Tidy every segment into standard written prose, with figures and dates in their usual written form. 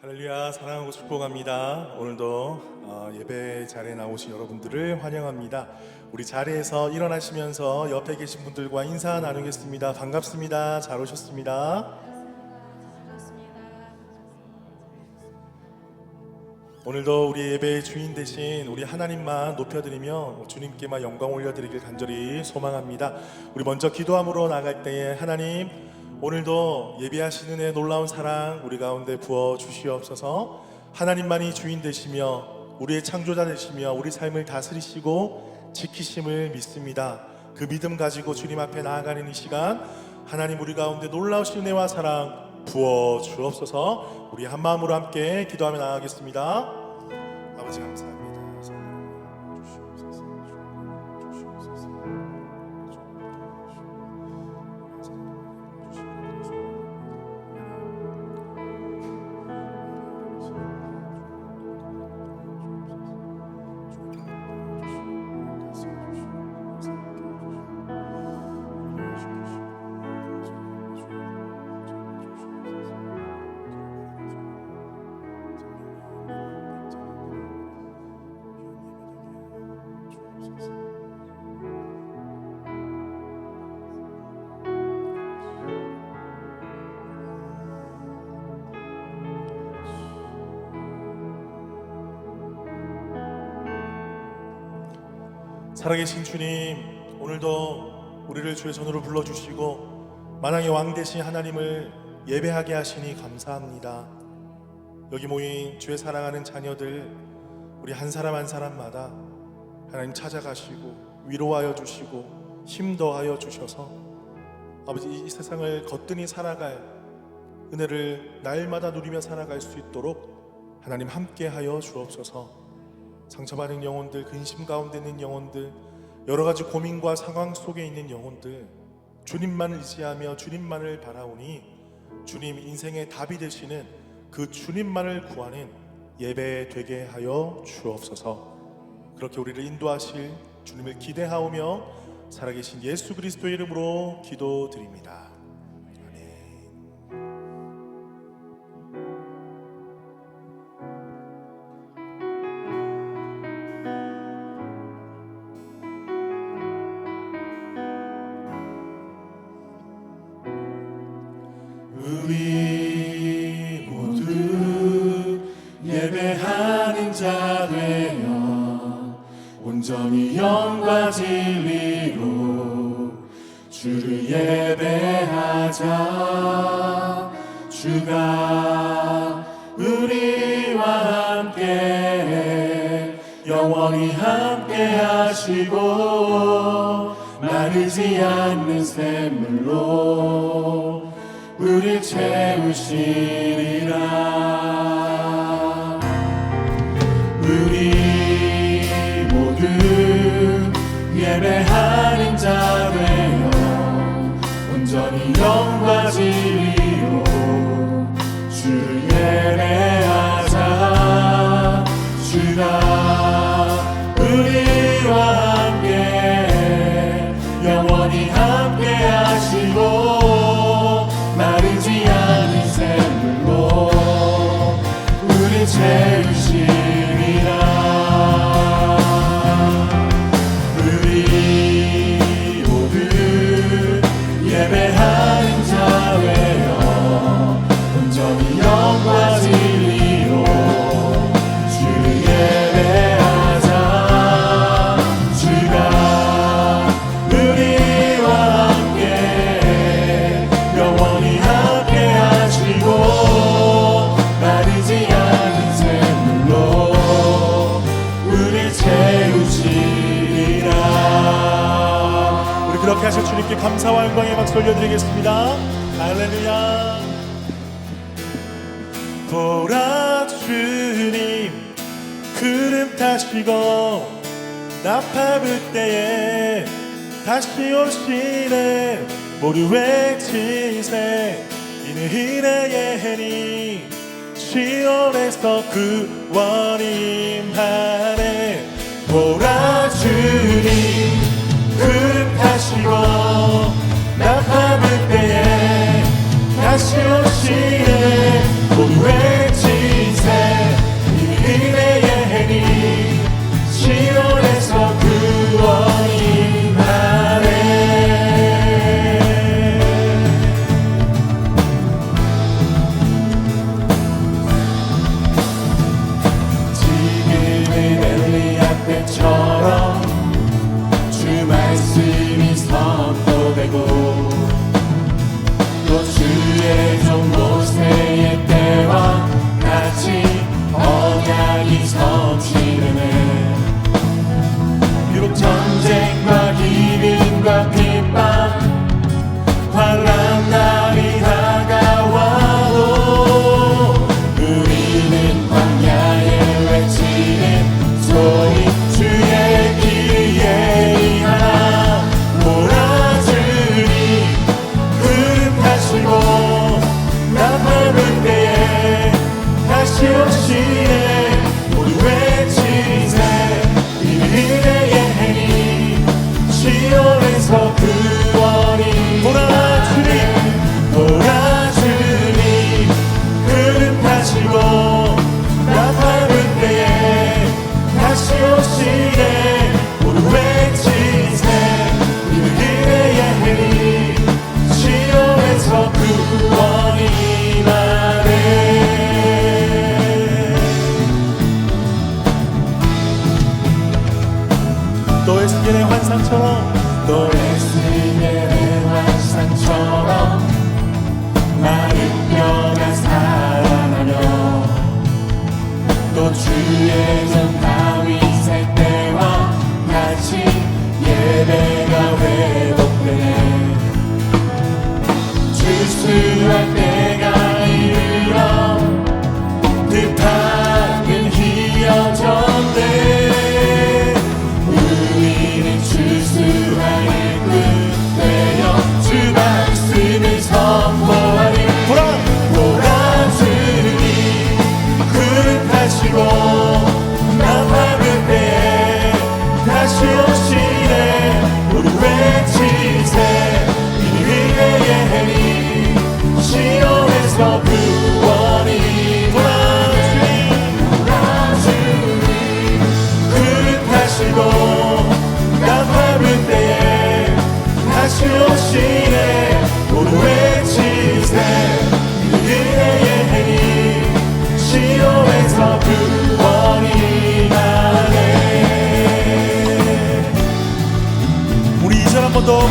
할렐루야, 사랑하고 축복합니다. 오늘도 예배 자리에 나오신 여러분들을 환영합니다. 우리 자리에서 일어나시면서 옆에 계신 분들과 인사 나누겠습니다. 반갑습니다. 잘 오셨습니다. 오늘도 우리 예배의 주인 되신 우리 하나님만 높여드리며 주님께만 영광 올려드리길 간절히 소망합니다. 우리 먼저 기도함으로 나갈 때에 하나님, 오늘도 예비하시는 애 놀라운 사랑 우리 가운데 부어 주시옵소서. 하나님만이 주인 되시며 우리의 창조자 되시며 우리 삶을 다스리시고 지키심을 믿습니다. 그 믿음 가지고 주님 앞에 나아가는 이 시간, 하나님 우리 가운데 놀라우신 은혜와 사랑 부어 주옵소서. 우리 한 마음으로 함께 기도하며 나아가겠습니다. 아버지 감사합니다. 살아계신 주님, 오늘도 우리를 주의 전으로 불러주시고 만왕의 왕 되신 하나님을 예배하게 하시니 감사합니다. 여기 모인 주의 사랑하는 자녀들, 우리 한 사람 한 사람마다 하나님 찾아가시고 위로하여 주시고 힘 더하여 주셔서 아버지 이 세상을 거뜬히 살아갈 은혜를 날마다 누리며 살아갈 수 있도록 하나님 함께하여 주옵소서. 상처받은 영혼들, 근심 가운데 있는 영혼들, 여러가지 고민과 상황 속에 있는 영혼들, 주님만을 의지하며 주님만을 바라오니 주님 인생의 답이 되시는 그 주님만을 구하는 예배 되게 하여 주옵소서. 그렇게 우리를 인도하실 주님을 기대하오며 살아계신 예수 그리스도의 이름으로 기도드립니다. 우리 모두 예배하는 자 되어 온전히 영과 진리로 주를 예배하자. 주가 우리와 함께 영원히 함께 하시고 마르지 않는 샘물로 우리 채우시리라. 우리 모두 예배하는 자 되어 온전히 영과 진리로 주를 예배하자. 주가 우리와 함께 영원히 함께 하시고 마르지 않는 샘물로 우리 채우시리라. 우리 모두 예배하는 자 되어 온전히 영과 진리로 주를 예배하자. 주가 우리와 함께 영원히 함께 하시고 마르지 않는 샘물로 우리 채우시리라. 우리 그렇게 하실 주님께 감사와 영광의 박수 올려드리겠습니다. 할렐루야. 보라 주님 구름 타시고 나팔불 때에 다시 오시네. 모두 외치세 이는 은혜의 해니 시온에서 구원임 하네. 보라 주님 구름 타시고 나팔불 때에 다시 오시네. 모두 외치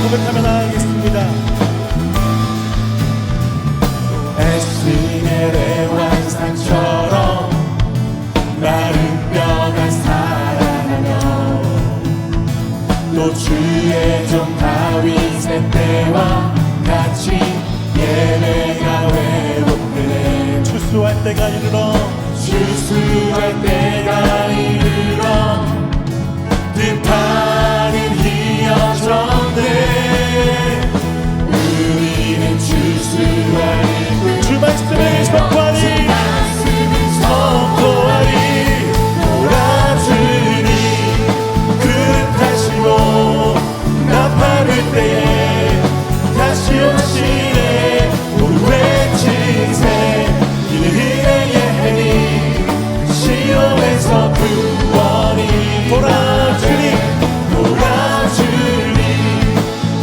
고백하며 나아가겠습니다. 에스겔의 환상처럼 마른 뼈가 살아나며 또 주의 종 다윗의 때와 같이 예배가 회복되네. 추수할 때가 이르러 추수할 때가 이르러 뜻하는 희여전대 우리는 추수할 주 말씀을 선포하니 몰아주니 그릇하시고 나팔을 때에 다시 오시네. 모두 외치세 이는 은혜의 해니 시온에서 구원이 돌아주니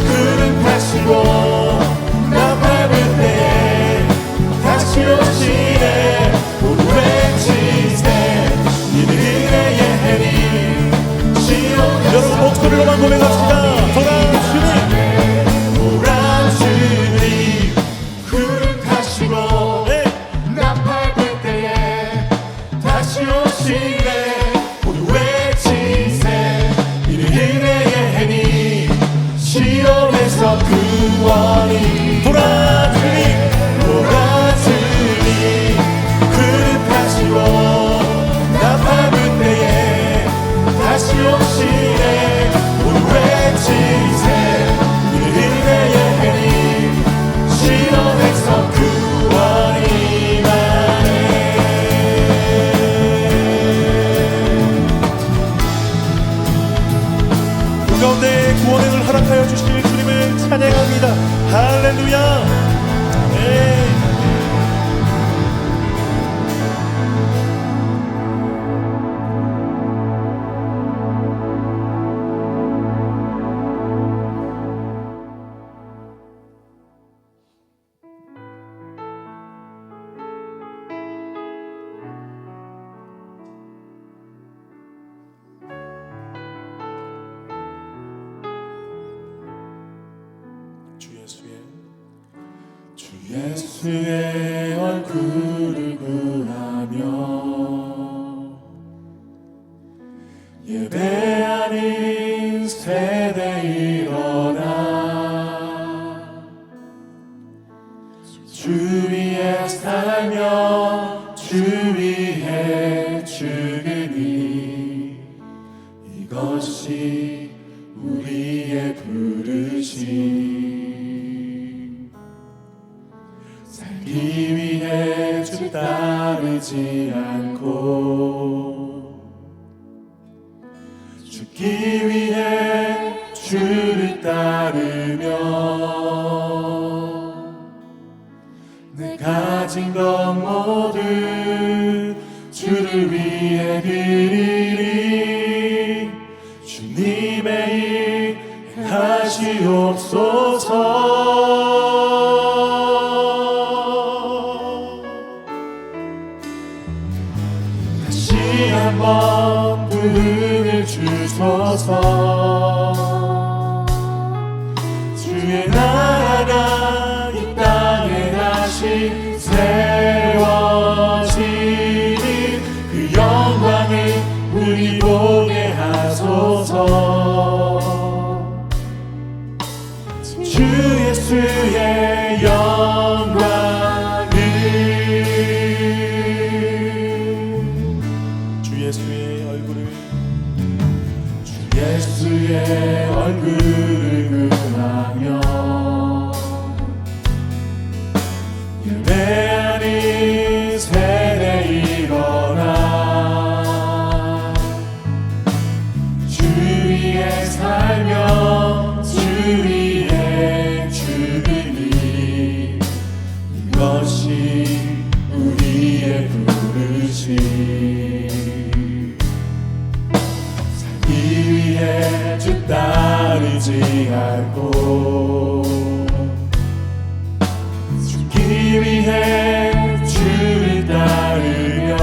그릇하시고 나팔을 때에 다시 오시네. 모두 외치세 이는 은혜의 해니 시온에서 여러분 목소리로만 고백합시다. 돌아주니 그릇하시고 네. 나팔 때에 다시 오시네. 모두 외치세 이는 은혜의 해니 시온에서 구원이 돌아주니 그릇하시고 나팔 때에 다시 오시네. 모두 외치세 이는 은혜의 해니 시온에서 구원이 많네. 그 가운데 구원의 눈을 허락하여 주실 주님을 찬양합니다. 할렐루야. 네. 주 예수의 얼굴을 구하며 예배하는 세대 일어나 주 위에 살며 주 위에 죽으니 이것이 우리의 부르심. 살기 위해 주 따르지 않고 죽기 위해 주를 따르며 내 가진 것 모두 주를 위해 드리리. 주님의 일 하시옵소서. 다시 한번 부흥을 주소서. 주의 나라가 이 땅에 다시 세워지니 그 영광을 우리 보게 하소서. 주 예수의 영광을 주 예수의 얼굴을 주 예수의 얼굴을 구하며 예배하는 세대 일어나 주 위에 살며 주 위에 죽으니 이것이 우리의 부르심. 살기 위해 주 따르지 않고 죽기 위해 주를 따르며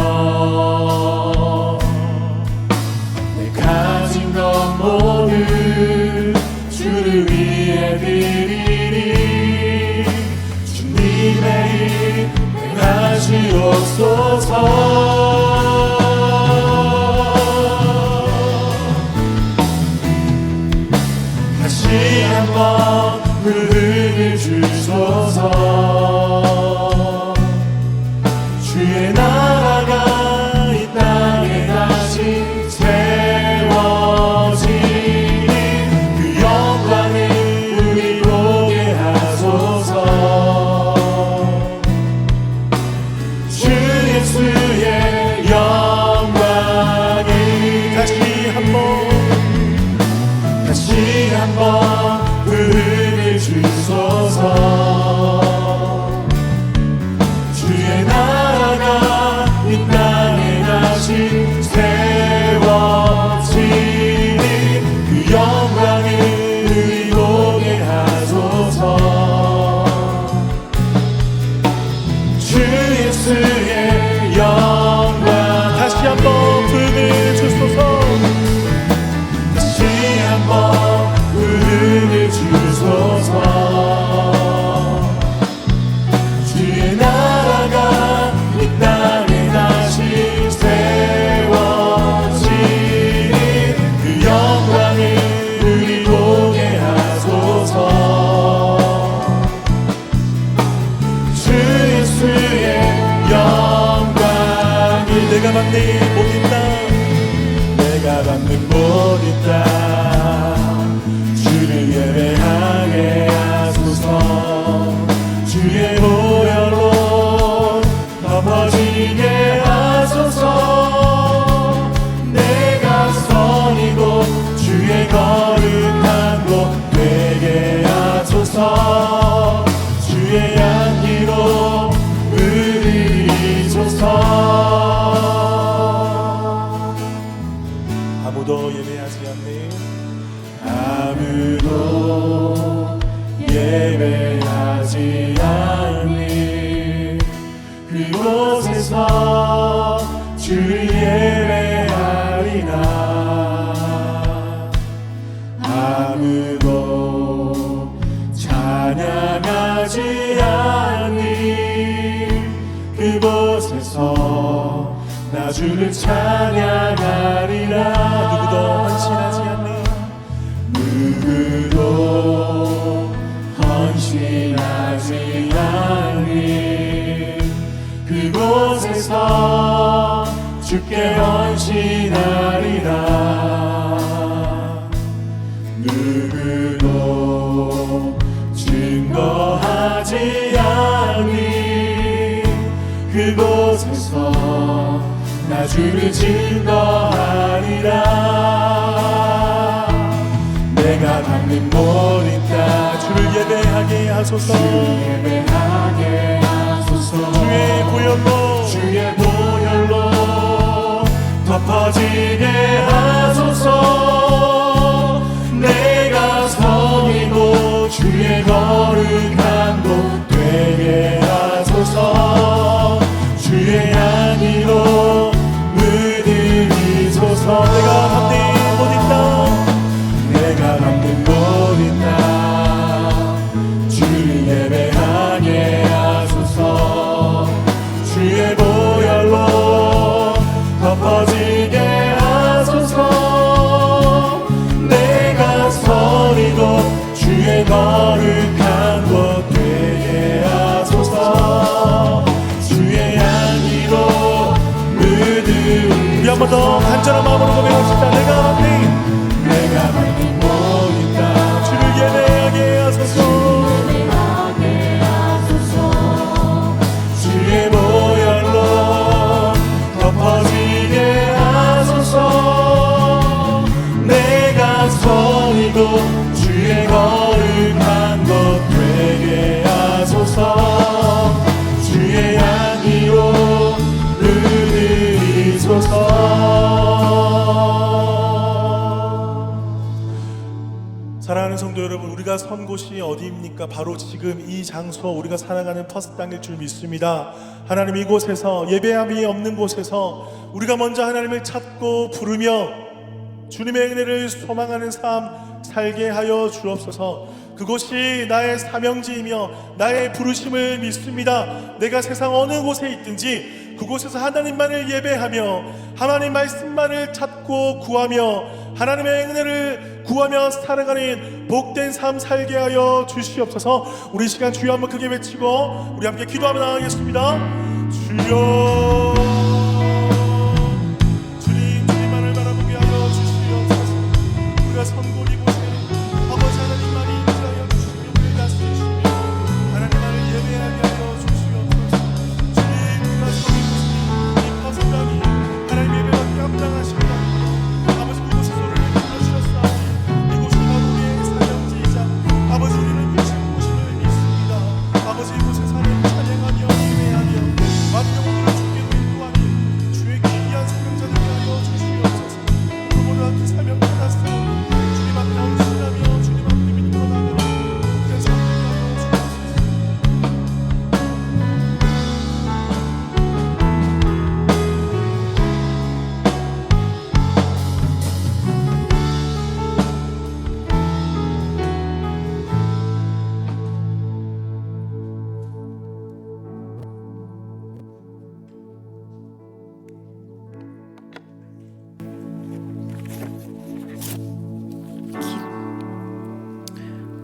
내 가진 것 모두 주를 위해 주의 나라가 이 땅에 다시 세워지니 그 영광을 우리 보게 하소서. 주 예수의 영광을 다시 한번 부름을 주소서. 주의 나라가 이 땅에 다시 세워지니 그 영광을 우리 보게 하소서. 주 예수의 영광 다시 한번 부름을 주소서. 다시 한번 부름을 주소서. 주의 나라가 이 땅에 다시 세워지니 그 영광을 우리 보게 하소서. 주 예수의 영광을 내가 받는 모든 땅, 내가 받는 모든 땅 주를 예배하게 하소서. 주의 보혈로 덮어지게 하소서. 내가 선이고 주의 거룩한 곳 되게 하소서. 주의 향기로 으리소서. 아무도 예배하지 않는 아무도 예배하지 않는 그곳에서 주를 예배하리라. 아무도 찬양하지 않는 그곳에서 나 주를 찬양하리라. 누구도 헌신하지 않는 누구도 헌신하지 않는 그곳에서 주께 헌신하리라. 누구도 증거하지 않는 그곳에서 나 주를 증거하리라. 내가 밟는 모든 땅 주를 예배하게 하소서. 예배하게 하소서. 주의 보혈로 주의 보혈로 덮어지게 하소서. 내가 성이고 주의 거룩한 곳 되게 하소서. 주의 향기로 물들이소서. 내가 받는 모든 땅, 내가 받는 모든 땅 주를 예배하게 하소서. 주의 보혈로 덮어지게 하소서. 내가 선이고 주의 거룩한 곳 되게 하소서. 주의 향기로 우리 한 번 더 간절한 마음으로 고백합시다. 내가 받는 모든 땅 주를 예배하게 하소서. 주의 보혈로 덮어지게 하소서. 내가 선이고 주의 거룩한 곳 되게 하소서. 주의 향기로 으리소서. 사랑하는 성도 여러분, 우리가 선 곳이 어디입니까? 바로 지금 이 장소, 우리가 살아가는 퍼스트 땅일 줄 믿습니다. 하나님, 이곳에서, 예배함이 없는 곳에서 우리가 먼저 하나님을 찾고 부르며 주님의 은혜를 소망하는 삶 살게 하여 주옵소서. 그곳이 나의 사명지이며 나의 부르심을 믿습니다. 내가 세상 어느 곳에 있든지 그곳에서 하나님만을 예배하며 하나님 말씀만을 찾고 구하며 하나님의 은혜를 구하며 살아가는 복된 삶 살게 하여 주시옵소서. 우리 시간 주여 한번 크게 외치고 우리 함께 기도하며 나가겠습니다. 주여 주님만을 바라보게 하여 주시옵소서. 우리가 선고 이곳에 아버지 하나님만이 인자하여 주시며 우리를 다스리시며 하나님만을 예배하게 하여 주시옵소서. 주님 우리가 서 이곳에 이 퍼스당이 하나님 예배받기 합당하십니다. 아버지 이곳에 소리를 불러주셨사오니 이곳이 바로 우리의 사명지이자 아버지 우리는 미친 곳임을 믿습니다. 아버지 이곳에 사는 찬양하며 예배하며 만명을 주께로 인도하니 주의 귀한 사명자들이 하여 주시옵소서. 오늘 모두 함께 사명 받았사오니 주님 앞에 헌신하며 주님 앞에 믿음으로 나가는 그런 삶을 하여 주옵소서.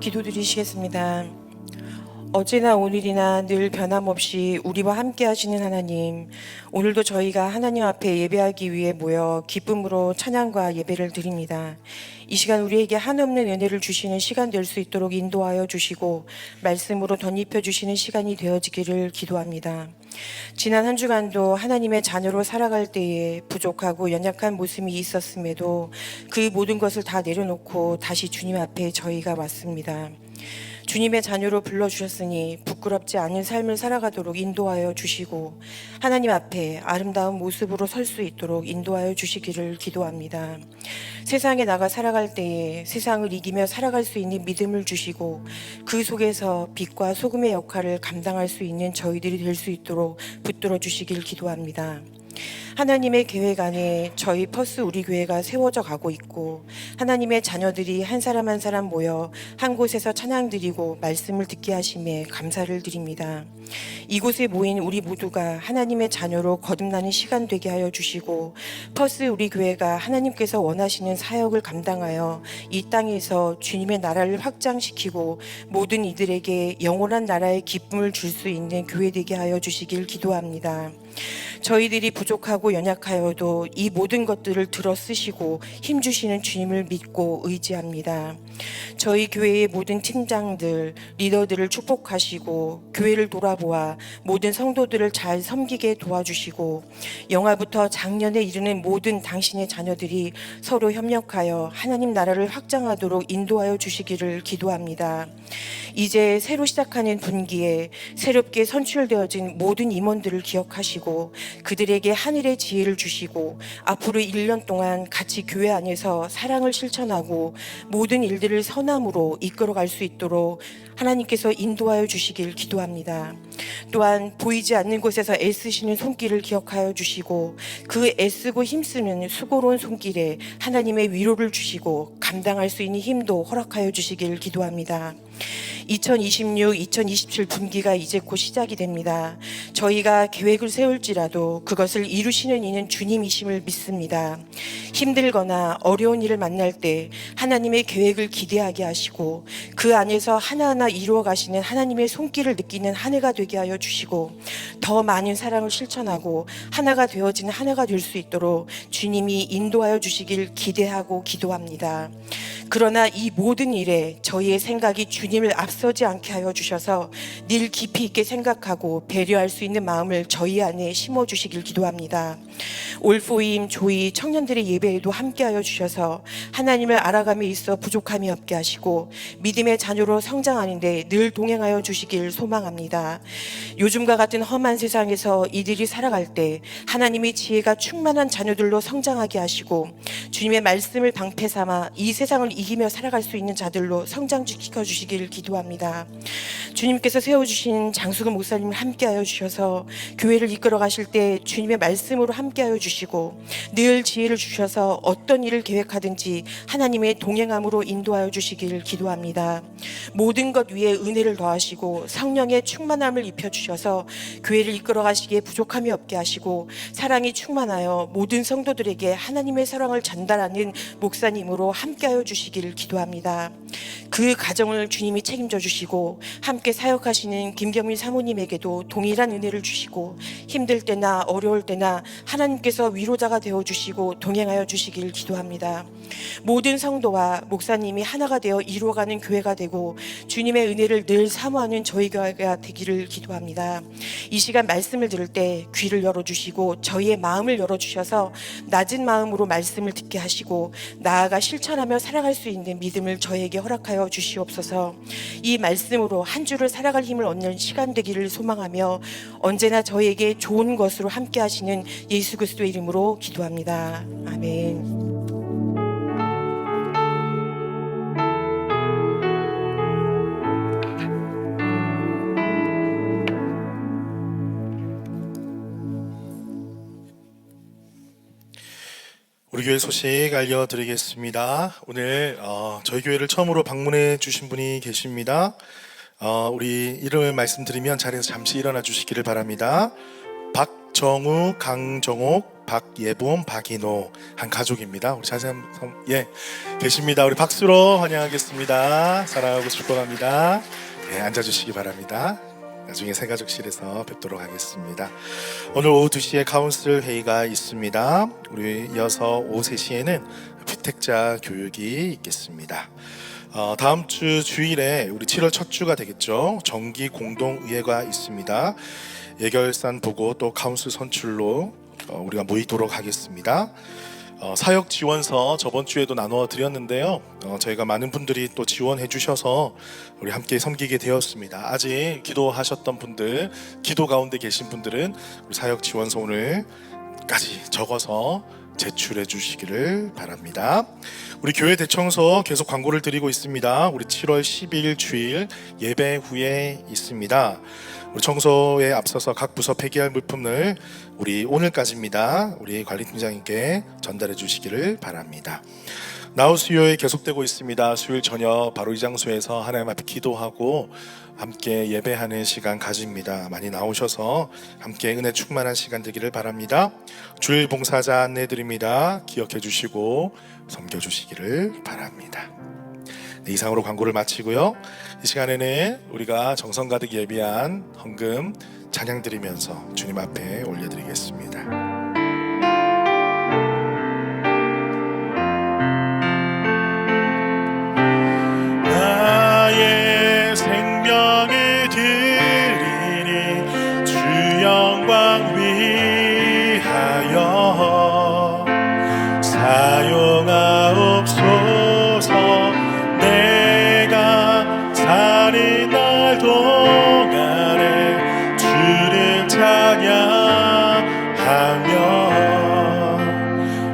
기도드리시겠습니다. 어제나 오늘이나 늘 변함없이 우리와 함께 하시는 하나님, 오늘도 저희가 하나님 앞에 예배하기 위해 모여 기쁨으로 찬양과 예배를 드립니다. 이 시간 우리에게 한없는 은혜를 주시는 시간 될 수 있도록 인도하여 주시고 말씀으로 덧입혀 주시는 시간이 되어지기를 기도합니다. 지난 한 주간도 하나님의 자녀로 살아갈 때에 부족하고 연약한 모습이 있었음에도 그 모든 것을 다 내려놓고 다시 주님 앞에 저희가 왔습니다. 주님의 자녀로 불러주셨으니 부끄럽지 않은 삶을 살아가도록 인도하여 주시고 하나님 앞에 아름다운 모습으로 설 수 있도록 인도하여 주시기를 기도합니다. 세상에 나가 살아갈 때에 세상을 이기며 살아갈 수 있는 믿음을 주시고 그 속에서 빛과 소금의 역할을 감당할 수 있는 저희들이 될 수 있도록 붙들어 주시길 기도합니다. 하나님의 계획 안에 저희 퍼스 우리 교회가 세워져 가고 있고 하나님의 자녀들이 한 사람 한 사람 모여 한 곳에서 찬양 드리고 말씀을 듣게 하심에 감사를 드립니다. 이곳에 모인 우리 모두가 하나님의 자녀로 거듭나는 시간 되게 하여 주시고 퍼스 우리 교회가 하나님께서 원하시는 사역을 감당하여 이 땅에서 주님의 나라를 확장시키고 모든 이들에게 영원한 나라의 기쁨을 줄 수 있는 교회 되게 하여 주시길 기도합니다. 저희들이 부족하고 연약하여도 이 모든 것들을 들어 쓰시고 힘주시는 주님을 믿고 의지합니다. 저희 교회의 모든 팀장들, 리더들을 축복하시고 교회를 돌아보아 모든 성도들을 잘 섬기게 도와주시고 영화부터 장년에 이르는 모든 당신의 자녀들이 서로 협력하여 하나님 나라를 확장하도록 인도하여 주시기를 기도합니다. 이제 새로 시작하는 분기에 새롭게 선출되어진 모든 임원들을 기억하시고 그들에게 하늘의 지혜를 주시고 앞으로 1년 동안 같이 교회 안에서 사랑을 실천하고 모든 일들을 선함으로 이끌어갈 수 있도록 하나님께서 인도하여 주시길 기도합니다. 또한 보이지 않는 곳에서 애쓰시는 손길을 기억하여 주시고 그 애쓰고 힘쓰는 수고로운 손길에 하나님의 위로를 주시고 감당할 수 있는 힘도 허락하여 주시길 기도합니다. 2026, 2027 분기가 이제 곧 시작이 됩니다. 저희가 계획을 세울지라도 그것을 이루시는 이는 주님이심을 믿습니다. 힘들거나 어려운 일을 만날 때 하나님의 계획을 기대하게 하시고 그 안에서 하나하나 이루어 가시는 하나님의 손길을 느끼는 한 해가 되게 하여 주시고 더 많은 사랑을 실천하고 하나가 되어지는 한 해가 될 수 있도록 주님이 인도하여 주시길 기대하고 기도합니다. 그러나 이 모든 일에 저희의 생각이 주님을 앞서지 않게 하여 주셔서 늘 깊이 있게 생각하고 배려할 수 있는 마음을 저희 안에 심어주시길 기도합니다. 올포임 조이 청년들의 예배에도 함께하여 주셔서 하나님을 알아감에 있어 부족함이 없게 하시고 믿음의 자녀로 성장하는데 늘 동행하여 주시길 소망합니다. 요즘과 같은 험한 세상에서 이들이 살아갈 때 하나님의 지혜가 충만한 자녀들로 성장하게 하시고 주님의 말씀을 방패 삼아 이 세상을 이기며 살아갈 수 있는 자들로 성장시켜 주시길 기도합니다. 주님께서 세워주신 장수근 목사님을 함께하여 주셔서 교회를 이끌어 가실 때 주님의 말씀으로 함께하여 주시고 늘 지혜를 주셔서 어떤 일을 계획하든지 하나님의 동행함으로 인도하여 주시길 기도합니다. 모든 것 위에 은혜를 더하시고 성령의 충만함을 입혀주셔서 교회를 이끌어 가시기에 부족함이 없게 하시고 사랑이 충만하여 모든 성도들에게 하나님의 사랑을 전달하는 목사님으로 함께하여 주시길 주시기를 기도합니다. 그 가정을 주님이 책임져 주시고 함께 사역하시는 김경민 사모님에게도 동일한 은혜를 주시고 힘들 때나 어려울 때나 하나님께서 위로자가 되어 주시고 동행하여 주시기를 기도합니다. 모든 성도와 목사님이 하나가 되어 이루어가는 교회가 되고 주님의 은혜를 늘 사모하는 저희 교회가 되기를 기도합니다. 이 시간 말씀을 들을 때 귀를 열어주시고 저희의 마음을 열어주셔서 낮은 마음으로 말씀을 듣게 하시고 나아가 실천하며 살아갈 수 있는 믿음을 저에게 허락하여 주시옵소서. 이 말씀으로 한 주를 살아갈 힘을 얻는 시간 되기를 소망하며 언제나 저에게 좋은 것으로 함께 하시는 예수 그리스도의 이름으로 기도합니다. 아멘. 우리 교회 소식 알려드리겠습니다. 오늘 저희 교회를 처음으로 방문해 주신 분이 계십니다. 우리 이름을 말씀드리면 자리에서 잠시 일어나 주시기를 바랍니다. 박정우, 강정옥, 박예봄, 박인호 한 가족입니다. 우리 자세한 계십니다. 우리 박수로 환영하겠습니다. 사랑하고 축복합니다. 네, 앉아주시기 바랍니다. 나중에 새가족실에서 뵙도록 하겠습니다. 오늘 오후 2시에 카운슬 회의가 있습니다. 우리 이어서 오후 3시에는 피택자 교육이 있겠습니다. 다음 주 주일에 우리 7월 첫 주가 되겠죠. 정기 공동의회가 있습니다. 예결산 보고 또 카운슬 선출로 우리가 모이도록 하겠습니다. 사역 지원서 저번 주에도 나누어 드렸는데요. 저희가 많은 분들이 또 지원해 주셔서 우리 함께 섬기게 되었습니다. 아직 기도하셨던 분들, 기도 가운데 계신 분들은 우리 사역 지원서 오늘까지 적어서 제출해 주시기를 바랍니다. 우리 교회 대청소 계속 광고를 드리고 있습니다. 우리 7월 10일 주일 예배 후에 있습니다. 우리 청소에 앞서서 각 부서 폐기할 물품을 우리 오늘까지입니다. 우리 관리팀장님께 전달해 주시기를 바랍니다. 나우 수요일 계속되고 있습니다. 수요일 저녁 바로 이 장소에서 하나님 앞에 기도하고 함께 예배하는 시간 가집니다. 많이 나오셔서 함께 은혜 충만한 시간 되기를 바랍니다. 주일 봉사자 안내 드립니다. 기억해 주시고 섬겨 주시기를 바랍니다. 네, 이상으로 광고를 마치고요. 이 시간에는 우리가 정성 가득 예비한 헌금 찬양 드리면서 주님 앞에 올려드리겠습니다. 나의 생명을 드리니 주 영광 위하여 사용하옵소서. 내가 살인 날 동안에 주를 찬양하며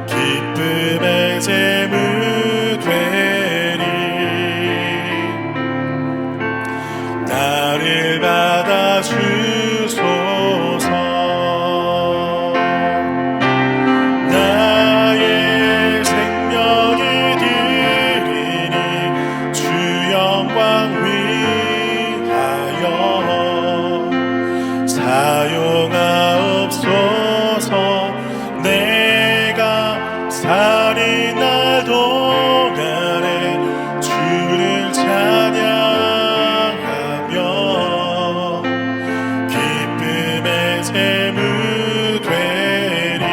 기쁨의 제물 되리. 나를 받아 주소서. 나의 생명을 드리니 주 영광 위하여 사용하옵소서. 내가 살인 날 동안에 주를 찬양하며 기쁨의 제물 되리.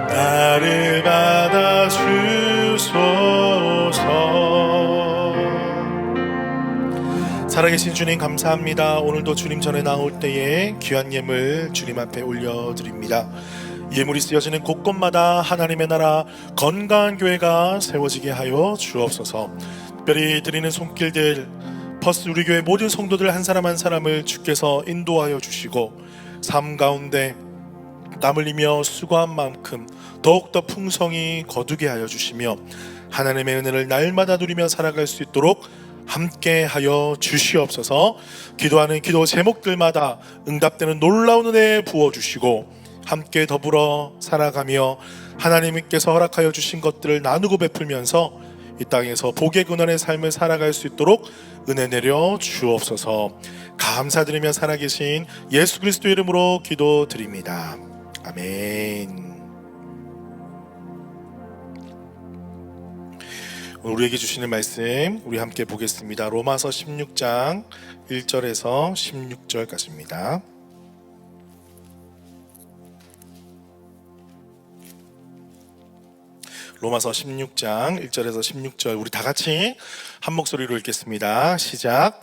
나를 받아 주소서. 살아계신 주님 감사합니다. 오늘도 주님 전에 나올 때에 귀한 예물 주님 앞에 올려드립니다. 예물이 쓰여지는 곳곳마다 하나님의 나라 건강한 교회가 세워지게 하여 주옵소서. 특별히 드리는 손길들 퍼스 우리 교회 모든 성도들 한 사람 한 사람을 주께서 인도하여 주시고 삶 가운데 땀 흘리며 수고한 만큼 더욱더 풍성히 거두게 하여 주시며 하나님의 은혜를 날마다 누리며 살아갈 수 있도록 함께 하여 주시옵소서. 기도하는 기도 제목들마다 응답되는 놀라운 은혜 부어주시고 함께 더불어 살아가며 하나님께서 허락하여 주신 것들을 나누고 베풀면서 이 땅에서 복의 근원의 삶을 살아갈 수 있도록 은혜 내려 주옵소서. 감사드리며 살아계신 예수 그리스도 이름으로 기도드립니다. 아멘. 오늘 우리에게 주시는 말씀 우리 함께 보겠습니다. 로마서 16장 1절에서 16절까지입니다. 로마서 16장 1절에서 16절 우리 다 같이 한 목소리로 읽겠습니다. 시작.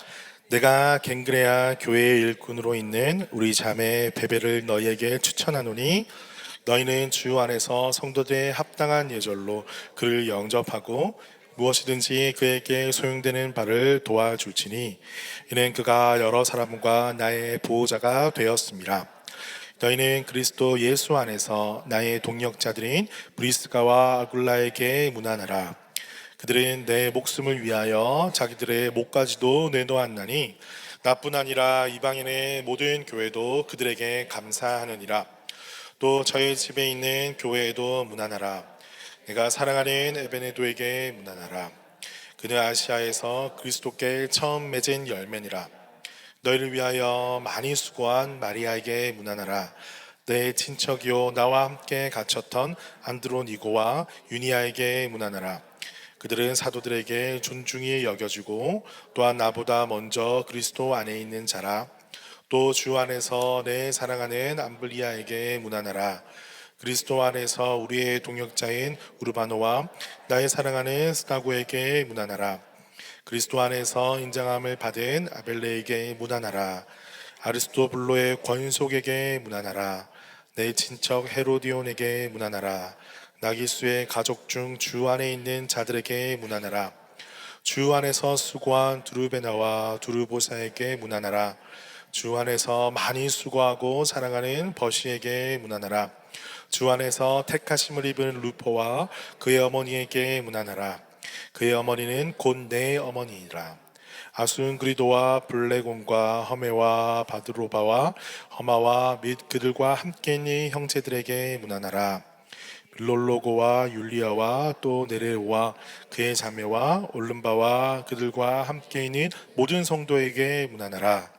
내가 갱그레아 교회의 일꾼으로 있는 우리 자매 베베를 너희에게 추천하노니 너희는 주 안에서 성도들의 합당한 예절로 그를 영접하고 무엇이든지 그에게 소용되는 바를 도와줄지니 이는 그가 여러 사람과 나의 보호자가 되었습니다. 너희는 그리스도 예수 안에서 나의 동역자들인 브리스가와 아굴라에게 문안하라. 그들은 내 목숨을 위하여 자기들의 목까지도 내놓았나니 나뿐 아니라 이방인의 모든 교회도 그들에게 감사하느니라. 또 저희 집에 있는 교회에도 문안하라. 내가 사랑하는 에베네도에게 문안하라. 그는 아시아에서 그리스도께 처음 맺은 열매니라. 너희를 위하여 많이 수고한 마리아에게 문안하라. 내 친척이요 나와 함께 갇혔던 안드로니고와 유니아에게 문안하라. 그들은 사도들에게 존중히 여겨지고 또한 나보다 먼저 그리스도 안에 있는 자라. 또 주 안에서 내 사랑하는 암블리아에게 문안하라. 그리스도 안에서 우리의 동역자인 우르바노와 나의 사랑하는 스나고에게 문안하라. 그리스도 안에서 인정함을 받은 아벨레에게 문안하라. 아리스토블로의 권속에게 문안하라. 내 친척 헤로디온에게 문안하라. 나기수의 가족 중 주 안에 있는 자들에게 문안하라. 주 안에서 수고한 두르베나와 두르보사에게 문안하라. 주 안에서 많이 수고하고 사랑하는 버시에게 문안하라. 주 안에서 택하심을 입은 루포와 그의 어머니에게 문안하라. 그의 어머니는 곧 내 어머니이라. 아순그리도와 블레곤과 허메와 바드로바와 허마와 및 그들과 함께 있는 형제들에게 문안하라. 빌롤로고와 율리아와 또 네레오와 그의 자매와 올름바와 그들과 함께 있는 모든 성도에게 문안하라.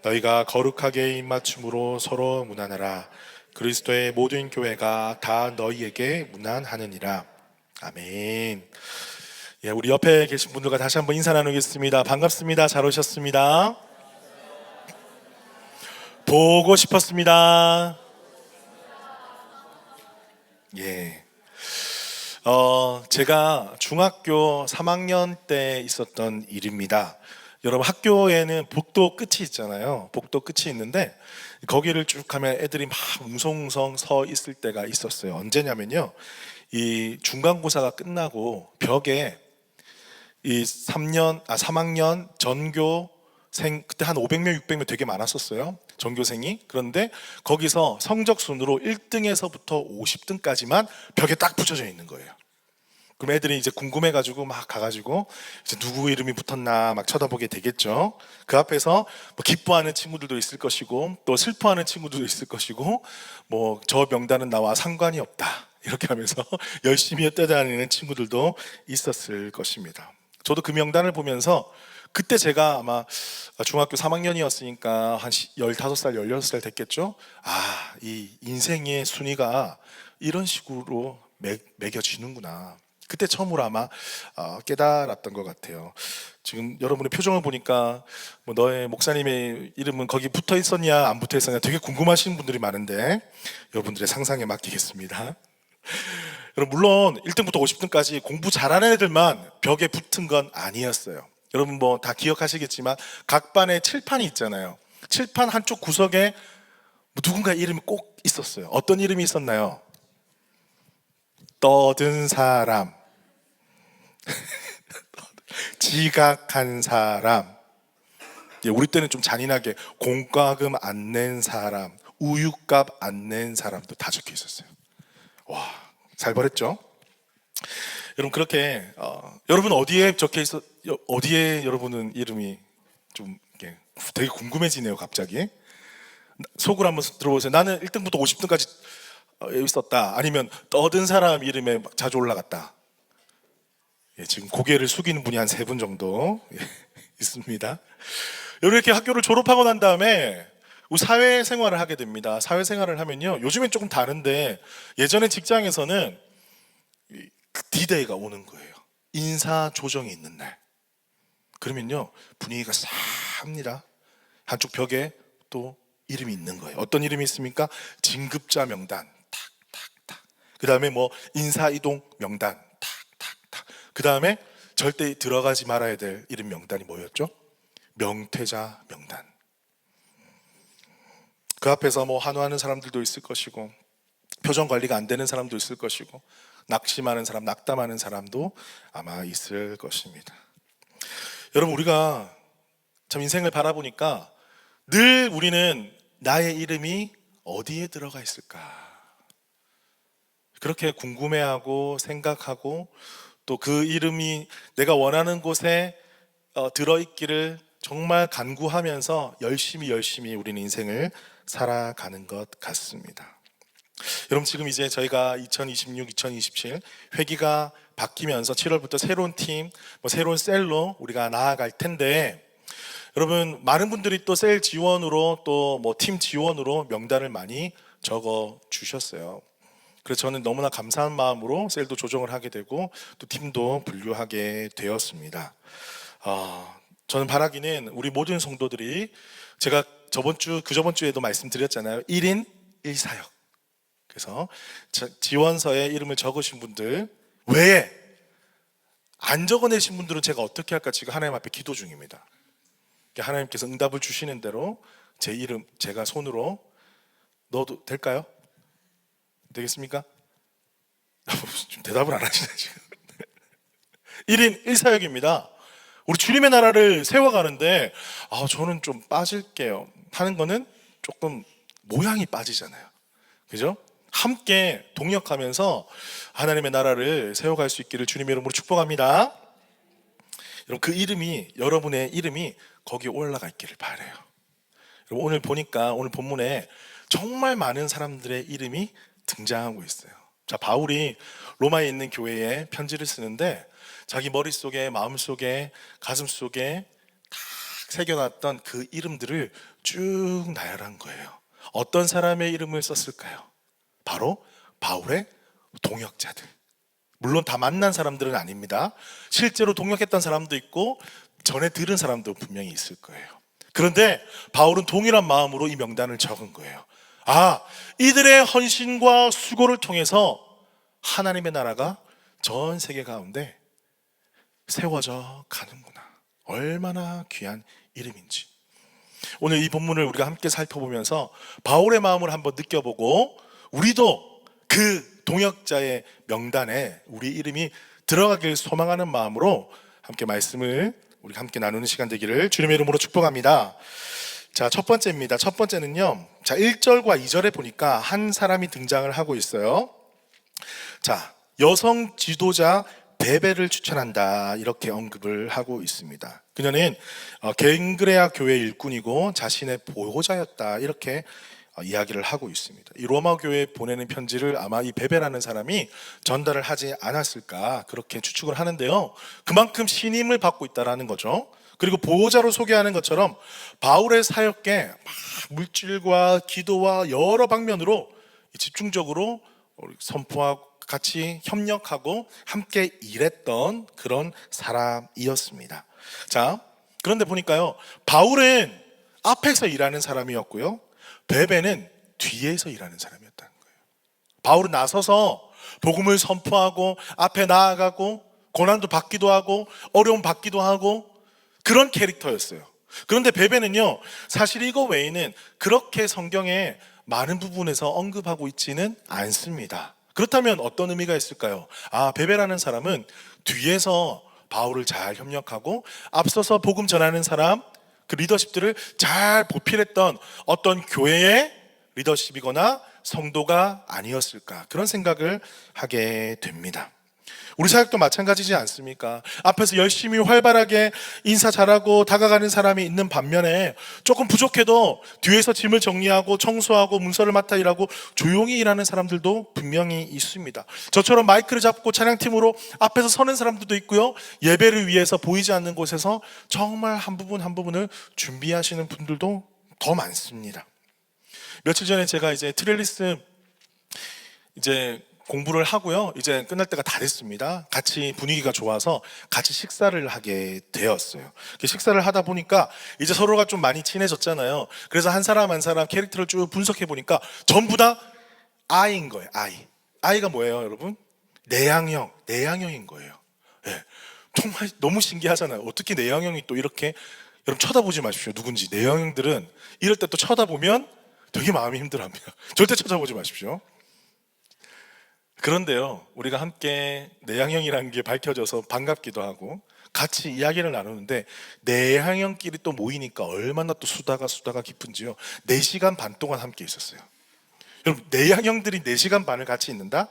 너희가 거룩하게 입맞춤으로 서로 문안하라. 그리스도의 모든 교회가 다 너희에게 문안하느니라. 아멘. 예, 우리 옆에 계신 분들과 다시 한번 인사 나누겠습니다. 반갑습니다. 잘 오셨습니다. 보고 싶었습니다. 예. 제가 중학교 3학년 때 있었던 일입니다. 여러분 학교에는 복도 끝이 있잖아요. 복도 끝이 있는데 거기를 쭉 가면 애들이 막 웅성웅성 서 있을 때가 있었어요. 언제냐면요. 이 중간고사가 끝나고 벽에 이 3학년 전교생 그때 한 500명, 600명 되게 많았었어요. 전교생이. 그런데 거기서 성적 순으로 1등에서부터 50등까지만 벽에 딱 붙여져 있는 거예요. 그럼 애들이 이제 궁금해가지고 막 가가지고 이제 누구 이름이 붙었나 막 쳐다보게 되겠죠. 그 앞에서 뭐 기뻐하는 친구들도 있을 것이고 또 슬퍼하는 친구들도 있을 것이고 뭐 저 명단은 나와 상관이 없다 이렇게 하면서 열심히 뛰어다니는 친구들도 있었을 것입니다. 저도 그 명단을 보면서 그때 제가 아마 중학교 3학년이었으니까 한 15살, 16살 됐겠죠. 아, 이 인생의 순위가 이런 식으로 매겨지는구나. 그때 처음으로 아마 깨달았던 것 같아요. 지금 여러분의 표정을 보니까 뭐 너의 목사님의 이름은 거기 붙어 있었냐 안 붙어 있었냐 되게 궁금하시는 분들이 많은데 여러분들의 상상에 맡기겠습니다. 여러분 물론 1등부터 50등까지 공부 잘하는 애들만 벽에 붙은 건 아니었어요. 여러분 뭐 다 기억하시겠지만 각 반에 칠판이 있잖아요. 칠판 한쪽 구석에 뭐 누군가 이름이 꼭 있었어요. 어떤 이름이 있었나요? 떠든 사람, 지각한 사람, 우리 때는 좀 잔인하게 공과금 안 낸 사람, 우유값 안 낸 사람도 다 적혀 있었어요. 와, 잘 버렸죠? 여러분 그렇게 여러분 어디에 적혀 있어? 어디에 여러분은 이름이 좀 되게 궁금해지네요. 갑자기 속을 한번 들어보세요. 나는 1등부터 50등까지 있었다. 아니면 떠든 사람 이름에 자주 올라갔다. 예, 지금 고개를 숙이는 분이 한 3분 정도 있습니다. 이렇게 학교를 졸업하고 난 다음에 사회생활을 하게 됩니다. 사회생활을 하면요, 요즘엔 조금 다른데 예전에 직장에서는 D-Day가 오는 거예요. 인사 조정이 있는 날. 그러면요, 분위기가 쌉니다. 한쪽 벽에 또 이름이 있는 거예요. 어떤 이름이 있습니까? 진급자 명단, 탁탁탁. 그 다음에 뭐 인사이동 명단, 탁탁탁. 그 다음에 절대 들어가지 말아야 될 이름 명단이 뭐였죠? 명퇴자 명단. 그 앞에서 뭐 한화하는 사람들도 있을 것이고, 표정 관리가 안 되는 사람도 있을 것이고, 낙심하는 사람, 낙담하는 사람도 아마 있을 것입니다. 여러분, 우리가 참 인생을 바라보니까 늘 우리는 나의 이름이 어디에 들어가 있을까, 그렇게 궁금해하고 생각하고, 또 그 이름이 내가 원하는 곳에 들어있기를 정말 간구하면서 열심히 우리는 인생을 살아가는 것 같습니다. 여러분, 지금 이제 저희가 2026, 2027 회기가 바뀌면서 7월부터 새로운 팀, 새로운 셀로 우리가 나아갈 텐데, 여러분, 많은 분들이 또 셀 지원으로 또 뭐 팀 지원으로 명단을 많이 적어 주셨어요. 그래서 저는 너무나 감사한 마음으로 셀도 조정을 하게 되고 또 팀도 분류하게 되었습니다. 저는 바라기는 우리 모든 성도들이, 제가 그저번 주에도 말씀드렸잖아요. 1인 1사역. 그래서 지원서에 이름을 적으신 분들 외에 안 적어내신 분들은 제가 어떻게 할까 지금 하나님 앞에 기도 중입니다. 하나님께서 응답을 주시는 대로 제 이름 제가 손으로 넣어도 될까요? 되겠습니까? 좀 대답을 안 하시네 지금. 1인 1사역입니다. 우리 주님의 나라를 세워가는데 저는 좀 빠질게요 하는 거는 조금 모양이 빠지잖아요. 그죠? 함께 동역하면서 하나님의 나라를 세워갈 수 있기를 주님의 이름으로 축복합니다. 여러분, 그 이름이, 여러분의 이름이 거기에 올라가 있기를 바라요. 여러분, 오늘 보니까 오늘 본문에 정말 많은 사람들의 이름이 등장하고 있어요. 자, 바울이 로마에 있는 교회에 편지를 쓰는데 자기 머릿속에, 마음속에, 가슴속에 딱 새겨놨던 그 이름들을 쭉 나열한 거예요. 어떤 사람의 이름을 썼을까요? 바로 바울의 동역자들. 물론 다 만난 사람들은 아닙니다. 실제로 동역했던 사람도 있고 전에 들은 사람도 분명히 있을 거예요. 그런데 바울은 동일한 마음으로 이 명단을 적은 거예요. 이들의 헌신과 수고를 통해서 하나님의 나라가 전 세계 가운데 세워져 가는구나. 얼마나 귀한 이름인지. 오늘 이 본문을 우리가 함께 살펴보면서 바울의 마음을 한번 느껴보고, 우리도 그 동역자의 명단에 우리 이름이 들어가길 소망하는 마음으로 함께 말씀을 우리 함께 나누는 시간 되기를 주님의 이름으로 축복합니다. 자, 첫 번째입니다. 첫 번째는요, 자, 1절과 2절에 보니까 한 사람이 등장을 하고 있어요. 자, 여성 지도자 베베를 추천한다, 이렇게 언급을 하고 있습니다. 그녀는 갱그레아 교회 일꾼이고 자신의 보호자였다, 이렇게 이야기를 하고 있습니다. 이 로마 교회에 보내는 편지를 아마 이 베베라는 사람이 전달을 하지 않았을까, 그렇게 추측을 하는데요, 그만큼 신임을 받고 있다라는 거죠. 그리고 보호자로 소개하는 것처럼 바울의 사역에 막 물질과 기도와 여러 방면으로 집중적으로 선포하고 같이 협력하고 함께 일했던 그런 사람이었습니다. 자, 그런데 보니까요, 바울은 앞에서 일하는 사람이었고요, 베베는 뒤에서 일하는 사람이었다는 거예요. 바울은 나서서 복음을 선포하고 앞에 나아가고 고난도 받기도 하고 어려움 받기도 하고 그런 캐릭터였어요. 그런데 베베는요, 사실 이거 외에는 그렇게 성경에 많은 부분에서 언급하고 있지는 않습니다. 그렇다면 어떤 의미가 있을까요? 베베라는 사람은 뒤에서 바울을 잘 협력하고 앞서서 복음 전하는 사람, 그 리더십들을 잘 보필했던 어떤 교회의 리더십이거나 성도가 아니었을까, 그런 생각을 하게 됩니다. 우리 사역도 마찬가지지 않습니까? 앞에서 열심히 활발하게 인사 잘하고 다가가는 사람이 있는 반면에 조금 부족해도 뒤에서 짐을 정리하고 청소하고 문서를 맡아 일하고 조용히 일하는 사람들도 분명히 있습니다. 저처럼 마이크를 잡고 찬양팀으로 앞에서 서는 사람들도 있고요, 예배를 위해서 보이지 않는 곳에서 정말 한 부분 한 부분을 준비하시는 분들도 더 많습니다. 며칠 전에 제가 이제 트렐리스 공부를 하고요. 이제 끝날 때가 다 됐습니다. 같이 분위기가 좋아서 같이 식사를 하게 되었어요. 식사를 하다 보니까 이제 서로가 좀 많이 친해졌잖아요. 그래서 한 사람 한 사람 캐릭터를 쭉 분석해 보니까 전부 다 I인 거예요. I가 뭐예요, 여러분? 내향형인 거예요. 예. 정말 너무 신기하잖아요. 어떻게 내향형이 또 이렇게, 여러분 쳐다보지 마십시오. 누군지. 내향형들은 이럴 때 또 쳐다보면 되게 마음이 힘들어합니다. 절대 쳐다보지 마십시오. 그런데요, 우리가 함께 내향형이라는 게 밝혀져서 반갑기도 하고 같이 이야기를 나누는데, 내향형끼리 또 모이니까 얼마나 또 수다가 깊은지요. 4시간 반 동안 함께 있었어요. 여러분, 내향형들이 4시간 반을 같이 있는다?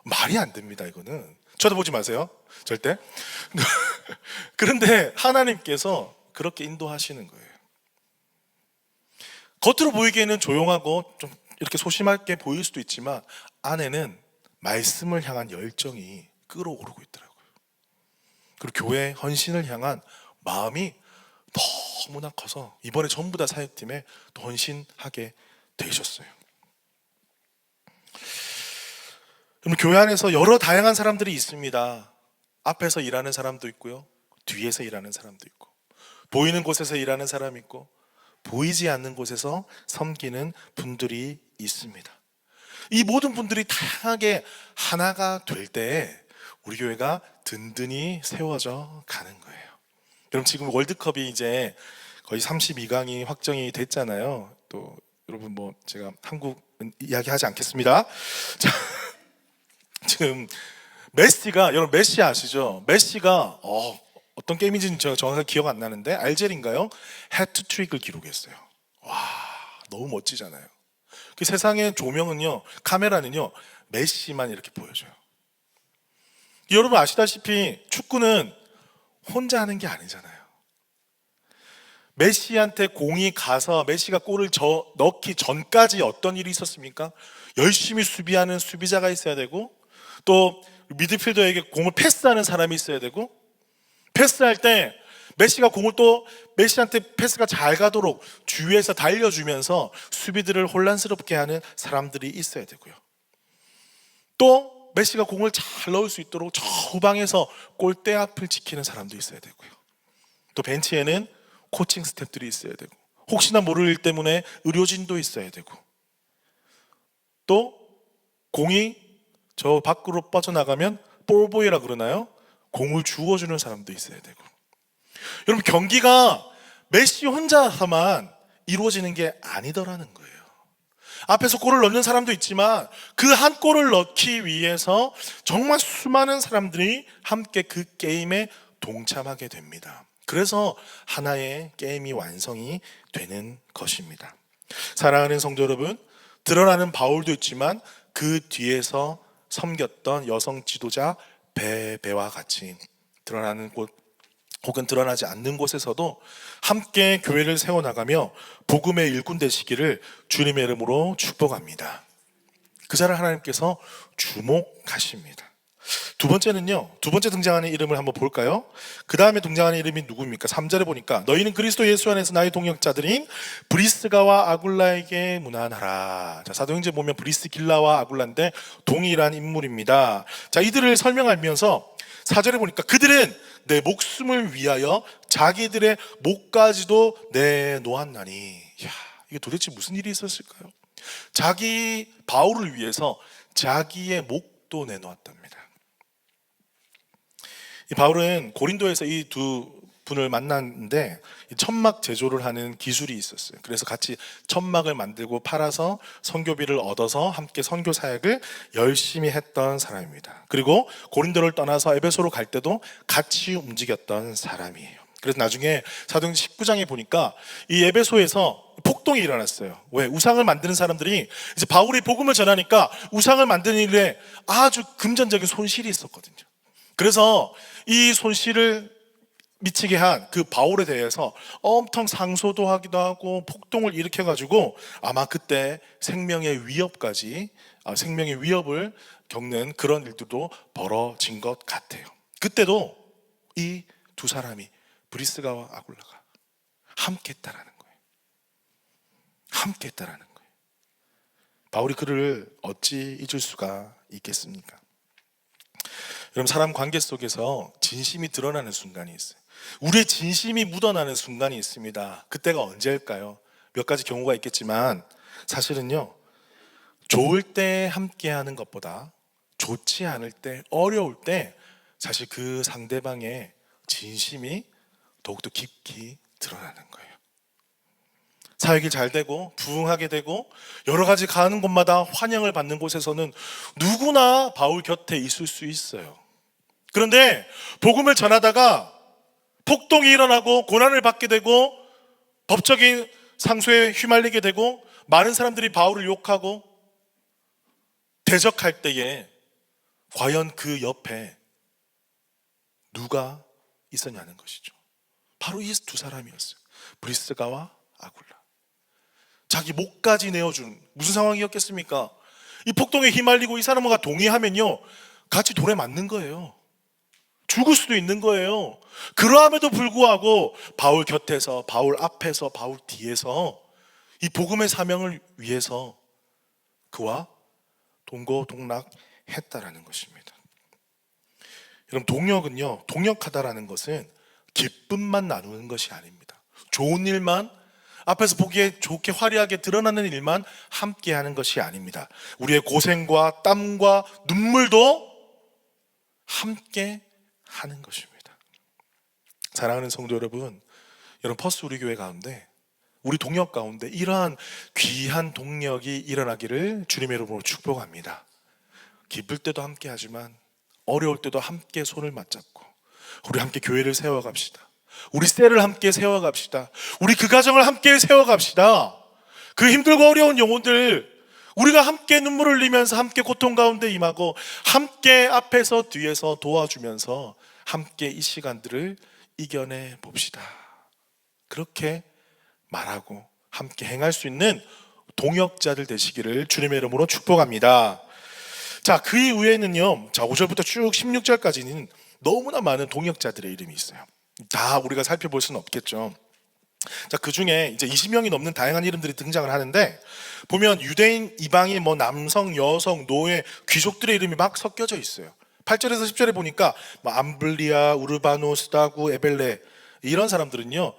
말이 안 됩니다. 이거는 쳐다보지 마세요, 절대. 그런데 하나님께서 그렇게 인도하시는 거예요. 겉으로 보이기에는 조용하고 좀 이렇게 소심하게 보일 수도 있지만 안에는 말씀을 향한 열정이 끓어오르고 있더라고요. 그리고 교회 헌신을 향한 마음이 너무나 커서 이번에 전부 다 사역팀에 또 헌신하게 되셨어요. 교회 안에서 여러 다양한 사람들이 있습니다. 앞에서 일하는 사람도 있고요, 뒤에서 일하는 사람도 있고, 보이는 곳에서 일하는 사람이 있고, 보이지 않는 곳에서 섬기는 분들이 있습니다. 이 모든 분들이 다양하게 하나가 될 때 우리 교회가 든든히 세워져 가는 거예요. 여러분, 지금 월드컵이 이제 거의 32강이 확정이 됐잖아요. 또 여러분, 뭐 제가 한국 이야기하지 않겠습니다. 자, 지금 메시가, 여러분 메시 아시죠? 메시가 어떤 게임인지는 제가 정확하게 기억 안 나는데 알제리인가요? 해트트릭을 기록했어요. 와, 너무 멋지잖아요. 그 세상의 조명은요, 카메라는요, 메시만 이렇게 보여줘요. 여러분 아시다시피 축구는 혼자 하는 게 아니잖아요. 메시한테 공이 가서 메시가 골을 넣기 전까지 어떤 일이 있었습니까? 열심히 수비하는 수비자가 있어야 되고, 또 미드필더에게 공을 패스하는 사람이 있어야 되고, 패스할 때 메시가 공을 또 메시한테 패스가 잘 가도록 주위에서 달려주면서 수비들을 혼란스럽게 하는 사람들이 있어야 되고요. 또 메시가 공을 잘 넣을 수 있도록 저 후방에서 골대 앞을 지키는 사람도 있어야 되고요. 또 벤치에는 코칭 스태프들이 있어야 되고, 혹시나 모를 일 때문에 의료진도 있어야 되고, 또 공이 저 밖으로 빠져나가면 볼보이라 그러나요? 공을 주워주는 사람도 있어야 되고. 여러분, 경기가 메시 혼자서만 이루어지는 게 아니더라는 거예요. 앞에서 골을 넣는 사람도 있지만 그 한 골을 넣기 위해서 정말 수많은 사람들이 함께 그 게임에 동참하게 됩니다. 그래서 하나의 게임이 완성이 되는 것입니다. 사랑하는 성도 여러분, 드러나는 바울도 있지만 그 뒤에서 섬겼던 여성 지도자 베베와 같이 드러나는 곳 혹은 드러나지 않는 곳에서도 함께 교회를 세워나가며 복음의 일꾼 되시기를 주님의 이름으로 축복합니다. 그 자를 하나님께서 주목하십니다. 두 번째는요, 두 번째 등장하는 이름을 한번 볼까요? 그 다음에 등장하는 이름이 누구입니까? 3절에 보니까 너희는 그리스도 예수 안에서 나의 동역자들인 브리스가와 아굴라에게 문안하라. 자, 사도행전 보면 브리스길라와 아굴라인데 동일한 인물입니다. 자, 이들을 설명하면서 4절에 보니까 그들은 내 목숨을 위하여 자기들의 목까지도 내놓았나니. 이야, 이게 도대체 무슨 일이 있었을까요? 자기 바울을 위해서 자기의 목도 내놓았답니다. 이 바울은 고린도에서 이 두 분을 만났는데 천막 제조를 하는 기술이 있었어요. 그래서 같이 천막을 만들고 팔아서 선교비를 얻어서 함께 선교 사역을 열심히 했던 사람입니다. 그리고 고린도를 떠나서 에베소로 갈 때도 같이 움직였던 사람이에요. 그래서 나중에 사도행전 19장에 보니까 이 에베소에서 폭동이 일어났어요. 왜? 우상을 만드는 사람들이 이제 바울이 복음을 전하니까 우상을 만드는 일에 아주 금전적인 손실이 있었거든요. 그래서 이 손실을 미치게 한 그 바울에 대해서 엄청 상소도 하기도 하고 폭동을 일으켜가지고 아마 그때 생명의 위협을 겪는 그런 일들도 벌어진 것 같아요. 그때도 이 두 사람이 브리스가와 아굴라가 함께 했다라는 거예요. 함께 했다라는 거예요. 바울이 그를 어찌 잊을 수가 있겠습니까? 여러분, 사람 관계 속에서 진심이 드러나는 순간이 있어요. 우리의 진심이 묻어나는 순간이 있습니다. 그때가 언제일까요? 몇 가지 경우가 있겠지만 사실은요, 좋을 때 함께하는 것보다 좋지 않을 때, 어려울 때 사실 그 상대방의 진심이 더욱더 깊이 드러나는 거예요. 사역이 잘 되고 부흥하게 되고 여러 가지 가는 곳마다 환영을 받는 곳에서는 누구나 바울 곁에 있을 수 있어요. 그런데 복음을 전하다가 폭동이 일어나고 고난을 받게 되고 법적인 상소에 휘말리게 되고 많은 사람들이 바울을 욕하고 대적할 때에 과연 그 옆에 누가 있었냐는 것이죠. 바로 이 두 사람이었어요. 브리스가와 아굴라. 자기 목까지 내어준, 무슨 상황이었겠습니까? 이 폭동에 휘말리고 이 사람과 동의하면요, 같이 돌에 맞는 거예요. 죽을 수도 있는 거예요. 그러함에도 불구하고 바울 곁에서, 바울 앞에서, 바울 뒤에서 이 복음의 사명을 위해서 그와 동고동락했다라는 것입니다. 여러분, 동역은요, 동역하다라는 것은 기쁨만 나누는 것이 아닙니다. 좋은 일만, 앞에서 보기에 좋게 화려하게 드러나는 일만 함께 하는 것이 아닙니다. 우리의 고생과 땀과 눈물도 함께 하는 것입니다. 사랑하는 성도 여러분, 퍼스 우리 교회 가운데, 우리 동역 가운데 이러한 귀한 동력이 일어나기를 주님의 이름으로 축복합니다. 기쁠 때도 함께 하지만 어려울 때도 함께 손을 맞잡고 우리 함께 교회를 세워갑시다. 우리 셀을 함께 세워갑시다. 우리 그 가정을 함께 세워갑시다. 그 힘들고 어려운 영혼들 우리가 함께 눈물을 흘리면서 함께 고통 가운데 임하고 함께 앞에서 뒤에서 도와주면서 함께 이 시간들을 이겨내 봅시다. 그렇게 말하고 함께 행할 수 있는 동역자들 되시기를 주님의 이름으로 축복합니다. 자, 그 이후에는요, 자, 5절부터 쭉 16절까지는 너무나 많은 동역자들의 이름이 있어요. 다 우리가 살펴볼 수는 없겠죠. 자, 그 중에 이제 20명이 넘는 다양한 이름들이 등장을 하는데, 보면 유대인, 이방인, 남성, 여성, 노예, 귀족들의 이름이 막 섞여져 있어요. 8절에서 10절에 보니까 암블리아, 우르바노, 스다구, 에벨레, 이런 사람들은요,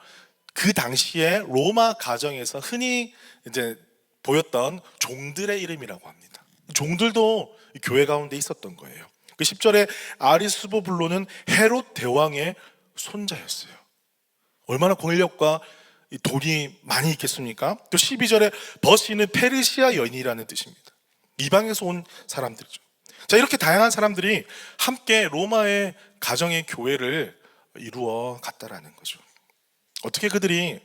그 당시에 로마 가정에서 흔히 이제 보였던 종들의 이름이라고 합니다. 종들도 교회 가운데 있었던 거예요. 그 10절에 아리스보블로는 헤롯 대왕의 손자였어요. 얼마나 권력과 돈이 많이 있겠습니까? 또 12절에 버시는 페르시아 여인이라는 뜻입니다. 이방에서 온 사람들이죠. 자, 이렇게 다양한 사람들이 함께 로마의 가정의 교회를 이루어 갔다라는 거죠. 어떻게 그들이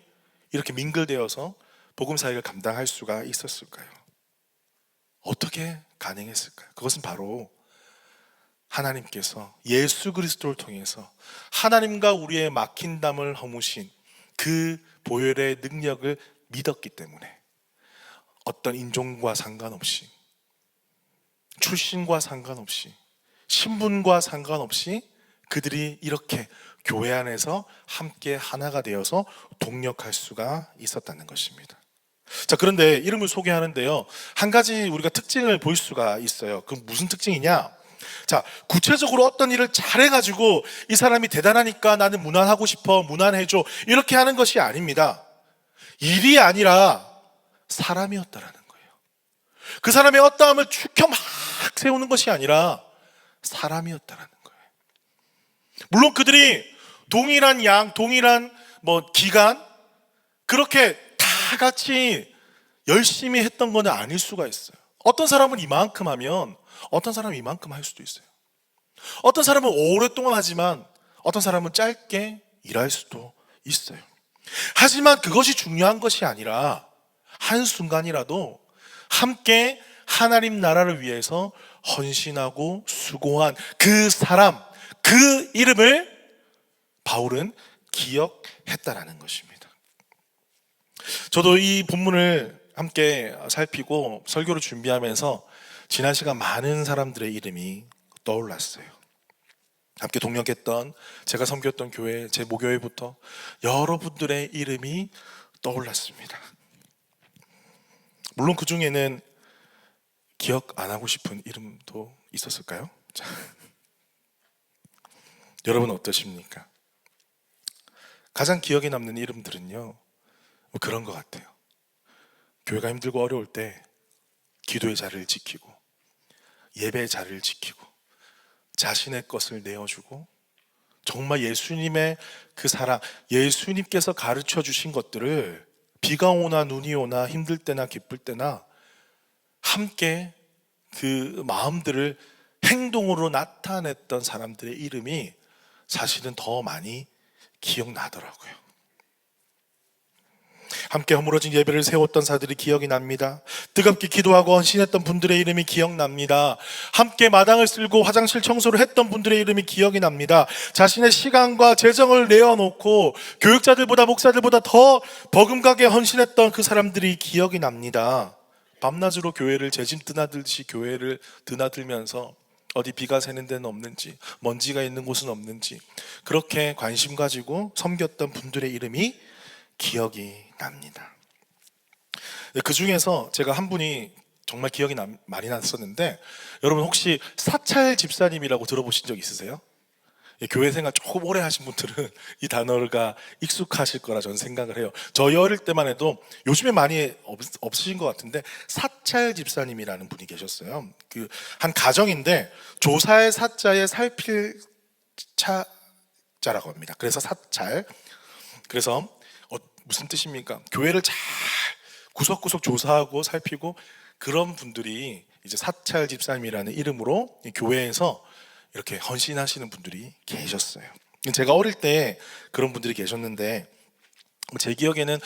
이렇게 민글되어서 복음 사역을 감당할 수가 있었을까요? 어떻게 가능했을까요? 그것은 바로 하나님께서 예수 그리스도를 통해서 하나님과 우리의 막힌 담을 허무신 그 보혈의 능력을 믿었기 때문에, 어떤 인종과 상관없이, 출신과 상관없이, 신분과 상관없이 그들이 이렇게 교회 안에서 함께 하나가 되어서 동력할 수가 있었다는 것입니다. 자, 그런데 이름을 소개하는데요, 한 가지 우리가 특징을 볼 수가 있어요. 그 무슨 특징이냐? 자, 구체적으로 어떤 일을 잘해가지고 이 사람이 대단하니까 나는 문안하고 싶어, 문안해줘, 이렇게 하는 것이 아닙니다. 일이 아니라 사람이었다라는 거예요. 그 사람의 어떠함을 추켜 막 세우는 것이 아니라 사람이었다라는 거예요. 물론 그들이 동일한 양, 동일한 기간, 그렇게 다 같이 열심히 했던 건 아닐 수가 있어요. 어떤 사람은 이만큼 하면 어떤 사람은 이만큼 할 수도 있어요. 어떤 사람은 오랫동안 하지만 어떤 사람은 짧게 일할 수도 있어요. 하지만 그것이 중요한 것이 아니라 한순간이라도 함께 하나님 나라를 위해서 헌신하고 수고한 그 사람, 그 이름을 바울은 기억했다라는 것입니다. 저도 이 본문을 함께 살피고 설교를 준비하면서 지난 시간 많은 사람들의 이름이 떠올랐어요. 함께 동역했던, 제가 섬겼던 교회, 제 모교회부터 여러분들의 이름이 떠올랐습니다. 물론 그 중에는 기억 안 하고 싶은 이름도 있었을까요? 자, 여러분 어떠십니까? 가장 기억에 남는 이름들은요, 뭐 그런 것 같아요. 교회가 힘들고 어려울 때 기도의 자리를 지키고 예배의 자리를 지키고 자신의 것을 내어주고 정말 예수님의 그 사랑, 예수님께서 가르쳐 주신 것들을 비가 오나 눈이 오나 힘들 때나 기쁠 때나 함께 그 마음들을 행동으로 나타냈던 사람들의 이름이 사실은 더 많이 기억나더라고요. 함께 허물어진 예배를 세웠던 사들이 기억이 납니다. 뜨겁게 기도하고 헌신했던 분들의 이름이 기억납니다. 함께 마당을 쓸고 화장실 청소를 했던 분들의 이름이 기억이 납니다. 자신의 시간과 재정을 내어놓고 교육자들보다 목사들보다 더 버금가게 헌신했던 그 사람들이 기억이 납니다. 밤낮으로 교회를 재짐 드나들듯이 교회를 드나들면서 어디 비가 새는 데는 없는지, 먼지가 있는 곳은 없는지 그렇게 관심 가지고 섬겼던 분들의 이름이 기억이 납니다. 그 중에서 제가 한 분이 정말 기억이 많이 났었는데, 여러분 혹시 사찰 집사님이라고 들어보신 적 있으세요? 교회 생활 조금 오래 하신 분들은 이 단어가 익숙하실 거라 저는 생각을 해요. 저희 어릴 때만 해도, 요즘에 많이 없으신 것 같은데, 사찰 집사님이라는 분이 계셨어요. 그 한 가정인데 조사의 사자에 살필 차자라고 합니다. 그래서 사찰. 그래서 무슨 뜻입니까? 교회를 잘 구석구석 조사하고 살피고 그런 분들이 이제 사찰 집사님이라는 이름으로 교회에서 이렇게 헌신하시는 분들이 계셨어요. 제가 어릴 때 그런 분들이 계셨는데, 제 기억에는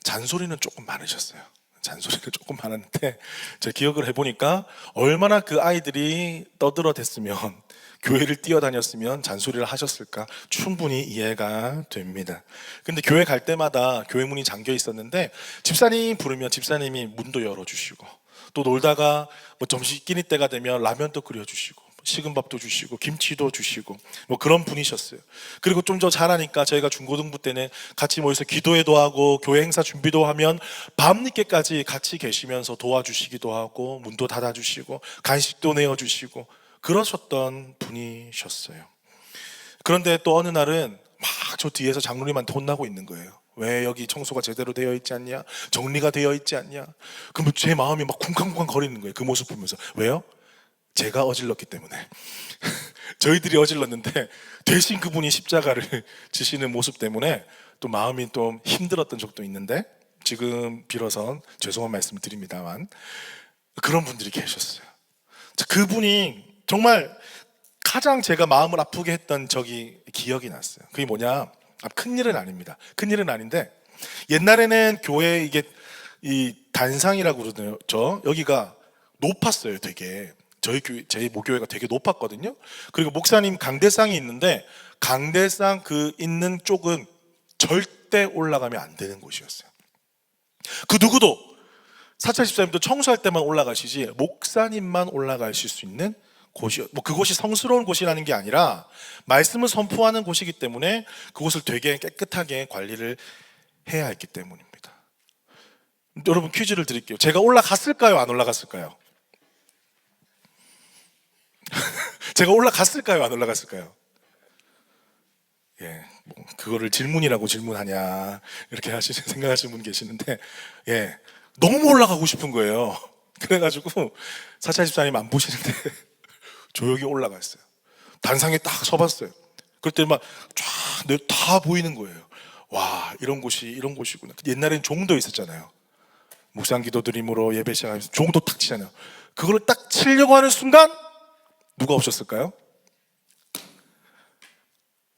잔소리는 조금 많으셨어요. 잔소리가 조금 많았는데, 제 기억을 해보니까 얼마나 그 아이들이 떠들어댔으면, 교회를 뛰어다녔으면 잔소리를 하셨을까 충분히 이해가 됩니다. 근데 교회 갈 때마다 교회 문이 잠겨 있었는데, 집사님 부르면 집사님이 문도 열어주시고, 또 놀다가 뭐 점심끼리 때가 되면 라면도 끓여주시고, 식은 밥도 주시고, 김치도 주시고, 뭐 그런 분이셨어요. 그리고 좀 더 잘하니까 저희가 중고등부 때는 같이 모여서 기도회도 하고 교회 행사 준비도 하면 밤늦게까지 같이 계시면서 도와주시기도 하고, 문도 닫아주시고 간식도 내어주시고 그러셨던 분이셨어요. 그런데 또 어느 날은 막 저 뒤에서 장로님한테 혼나고 있는 거예요. 왜 여기 청소가 제대로 되어 있지 않냐, 정리가 되어 있지 않냐. 그럼 제 마음이 막 쿵쾅쿵쾅 거리는 거예요. 그 모습 보면서. 왜요? 제가 어질렀기 때문에. 저희들이 어질렀는데 대신 그분이 십자가를 지시는 모습 때문에 또 마음이 좀 힘들었던 적도 있는데, 지금 빌어서 죄송한 말씀을 드립니다만 그런 분들이 계셨어요. 그분이 정말 가장 제가 마음을 아프게 했던 적이 기억이 났어요. 그게 뭐냐, 큰일은 아닙니다. 큰일은 아닌데, 옛날에는 교회 이게 이 단상이라고 그러죠. 여기가 높았어요. 되게 저희 교회, 제 모교회가 되게 높았거든요. 그리고 목사님 강대상이 있는데, 강대상 그 있는 쪽은 절대 올라가면 안 되는 곳이었어요. 그 누구도, 사찰 집사님도 청소할 때만 올라가시지 목사님만 올라가실 수 있는 곳이, 뭐 그곳이 성스러운 곳이라는 게 아니라 말씀을 선포하는 곳이기 때문에 그곳을 되게 깨끗하게 관리를 해야 했기 때문입니다. 여러분 퀴즈를 드릴게요. 제가 올라갔을까요? 안 올라갔을까요? 제가 올라갔을까요? 안 올라갔을까요? 예, 뭐 그거를 질문이라고 질문하냐 이렇게 하시는 생각하시는 분 계시는데, 예, 너무 올라가고 싶은 거예요. 그래가지고 사찰 집사님 안 보시는데 조용히 올라갔어요. 단상에 딱 서봤어요. 그때 막 쫙 다 보이는 거예요. 와, 이런 곳이 이런 곳이구나. 옛날엔 종도 있었잖아요. 묵상 기도 드림으로 예배 시작하면서 종도 탁 치잖아요. 그거를 딱 치려고 하는 순간 누가 오셨을까요?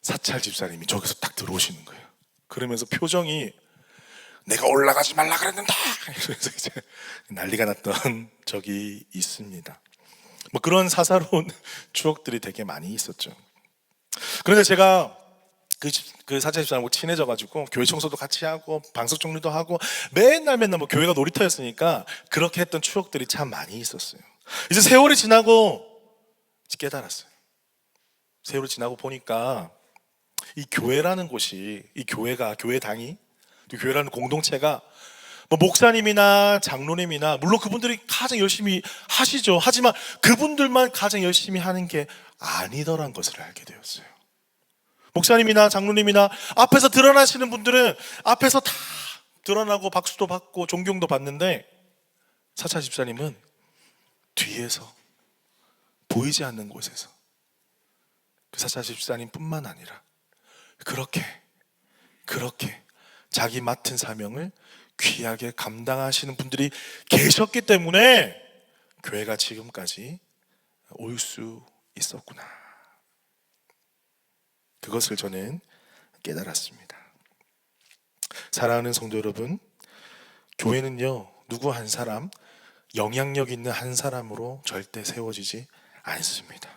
사찰 집사님이 저기서 딱 들어오시는 거예요. 그러면서 표정이 내가 올라가지 말라 그랬는데 이러면서 이제 난리가 났던 적이 있습니다. 뭐 그런 사사로운 추억들이 되게 많이 있었죠. 그런데 제가 그 사찰 집사람하고 친해져가지고 교회 청소도 같이 하고 방석 정리도 하고 맨날 뭐 교회가 놀이터였으니까 그렇게 했던 추억들이 참 많이 있었어요. 이제 세월이 지나고 깨달았어요. 세월이 지나고 보니까 이 교회라는 곳이, 이 교회가, 교회당이, 또 교회라는 공동체가 뭐 목사님이나 장로님이나 물론 그분들이 가장 열심히 하시죠. 하지만 그분들만 가장 열심히 하는 게 아니더란 것을 알게 되었어요. 목사님이나 장로님이나 앞에서 드러나시는 분들은 앞에서 다 드러나고 박수도 받고 존경도 받는데 사차 집사님은 뒤에서 보이지 않는 곳에서 그 사차 집사님뿐만 아니라 그렇게 자기 맡은 사명을 귀하게 감당하시는 분들이 계셨기 때문에 교회가 지금까지 올 수 있었구나. 그것을 저는 깨달았습니다. 사랑하는 성도 여러분, 교회는요 누구 한 사람, 영향력 있는 한 사람으로 절대 세워지지 않습니다.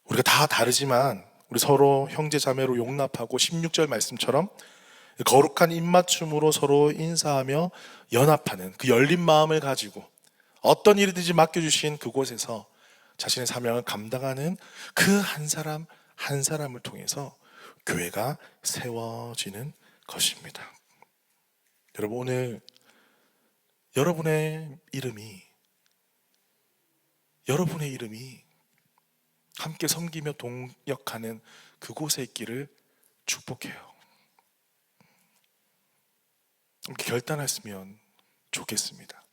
우리가 다 다르지만 우리 서로 형제 자매로 용납하고 16절 말씀처럼 거룩한 입맞춤으로 서로 인사하며 연합하는 그 열린 마음을 가지고 어떤 일이든지 맡겨주신 그곳에서 자신의 사명을 감당하는 그 한 사람 한 사람을 통해서 교회가 세워지는 것입니다. 여러분, 오늘 여러분의 이름이 함께 섬기며 동역하는 그곳에 있기를 축복해요. 함께 결단했으면 좋겠습니다.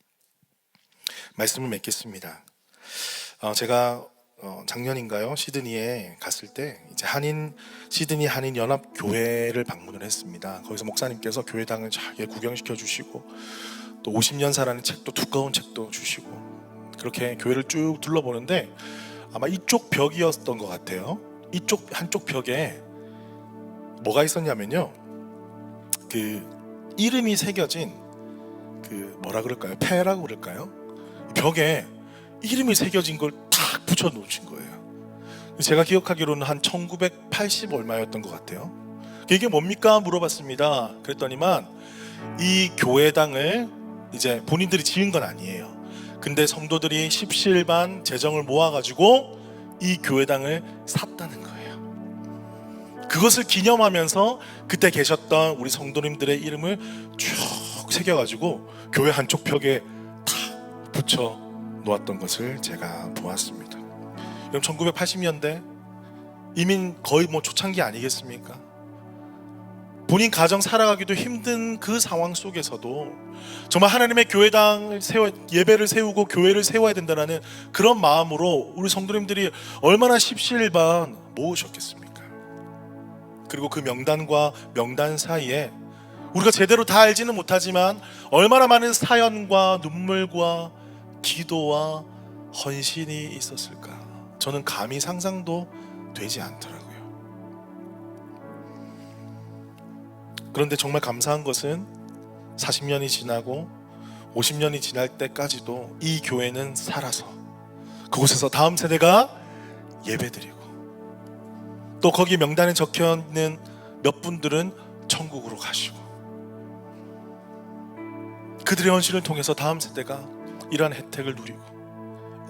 말씀을 맺겠습니다. 제가 작년인가요? 시드니에 갔을 때 이제 시드니 한인 연합 교회를 방문을 했습니다. 거기서 목사님께서 교회당을 잘 구경시켜 주시고 또 50년사라는 책도 두꺼운 책도 주시고 그렇게 교회를 쭉 둘러보는데 아마 이쪽 벽이었던 것 같아요. 이쪽 한쪽 벽에 뭐가 있었냐면요, 그 이름이 새겨진 그 뭐라 그럴까요? 패라고 그럴까요? 벽에 이름이 새겨진 걸 탁 붙여 놓으신 거예요. 제가 기억하기로는 한 1980 얼마였던 것 같아요. 이게 뭡니까? 물어봤습니다. 그랬더니만 이 교회당을 이제 본인들이 지은 건 아니에요. 근데 성도들이 십시일반 재정을 모아가지고 이 교회당을 샀다는 거예요. 그것을 기념하면서 그때 계셨던 우리 성도님들의 이름을 쭉 새겨가지고 교회 한쪽 벽에 탁 붙여 놓았던 것을 제가 보았습니다. 그럼 1980년대 이민 거의 뭐 초창기 아니겠습니까? 본인 가정 살아가기도 힘든 그 상황 속에서도 정말 하나님의 교회당을 예배를 세우고 교회를 세워야 된다는 그런 마음으로 우리 성도님들이 얼마나 십시일반 모으셨겠습니까? 그리고 그 명단과 명단 사이에 우리가 제대로 다 알지는 못하지만 얼마나 많은 사연과 눈물과 기도와 헌신이 있었을까? 저는 감히 상상도 되지 않더라고요. 그런데 정말 감사한 것은 40년이 지나고 50년이 지날 때까지도 이 교회는 살아서 그곳에서 다음 세대가 예배드리고 또 거기 명단에 적혀있는 몇 분들은 천국으로 가시고 그들의 헌신을 통해서 다음 세대가 이러한 혜택을 누리고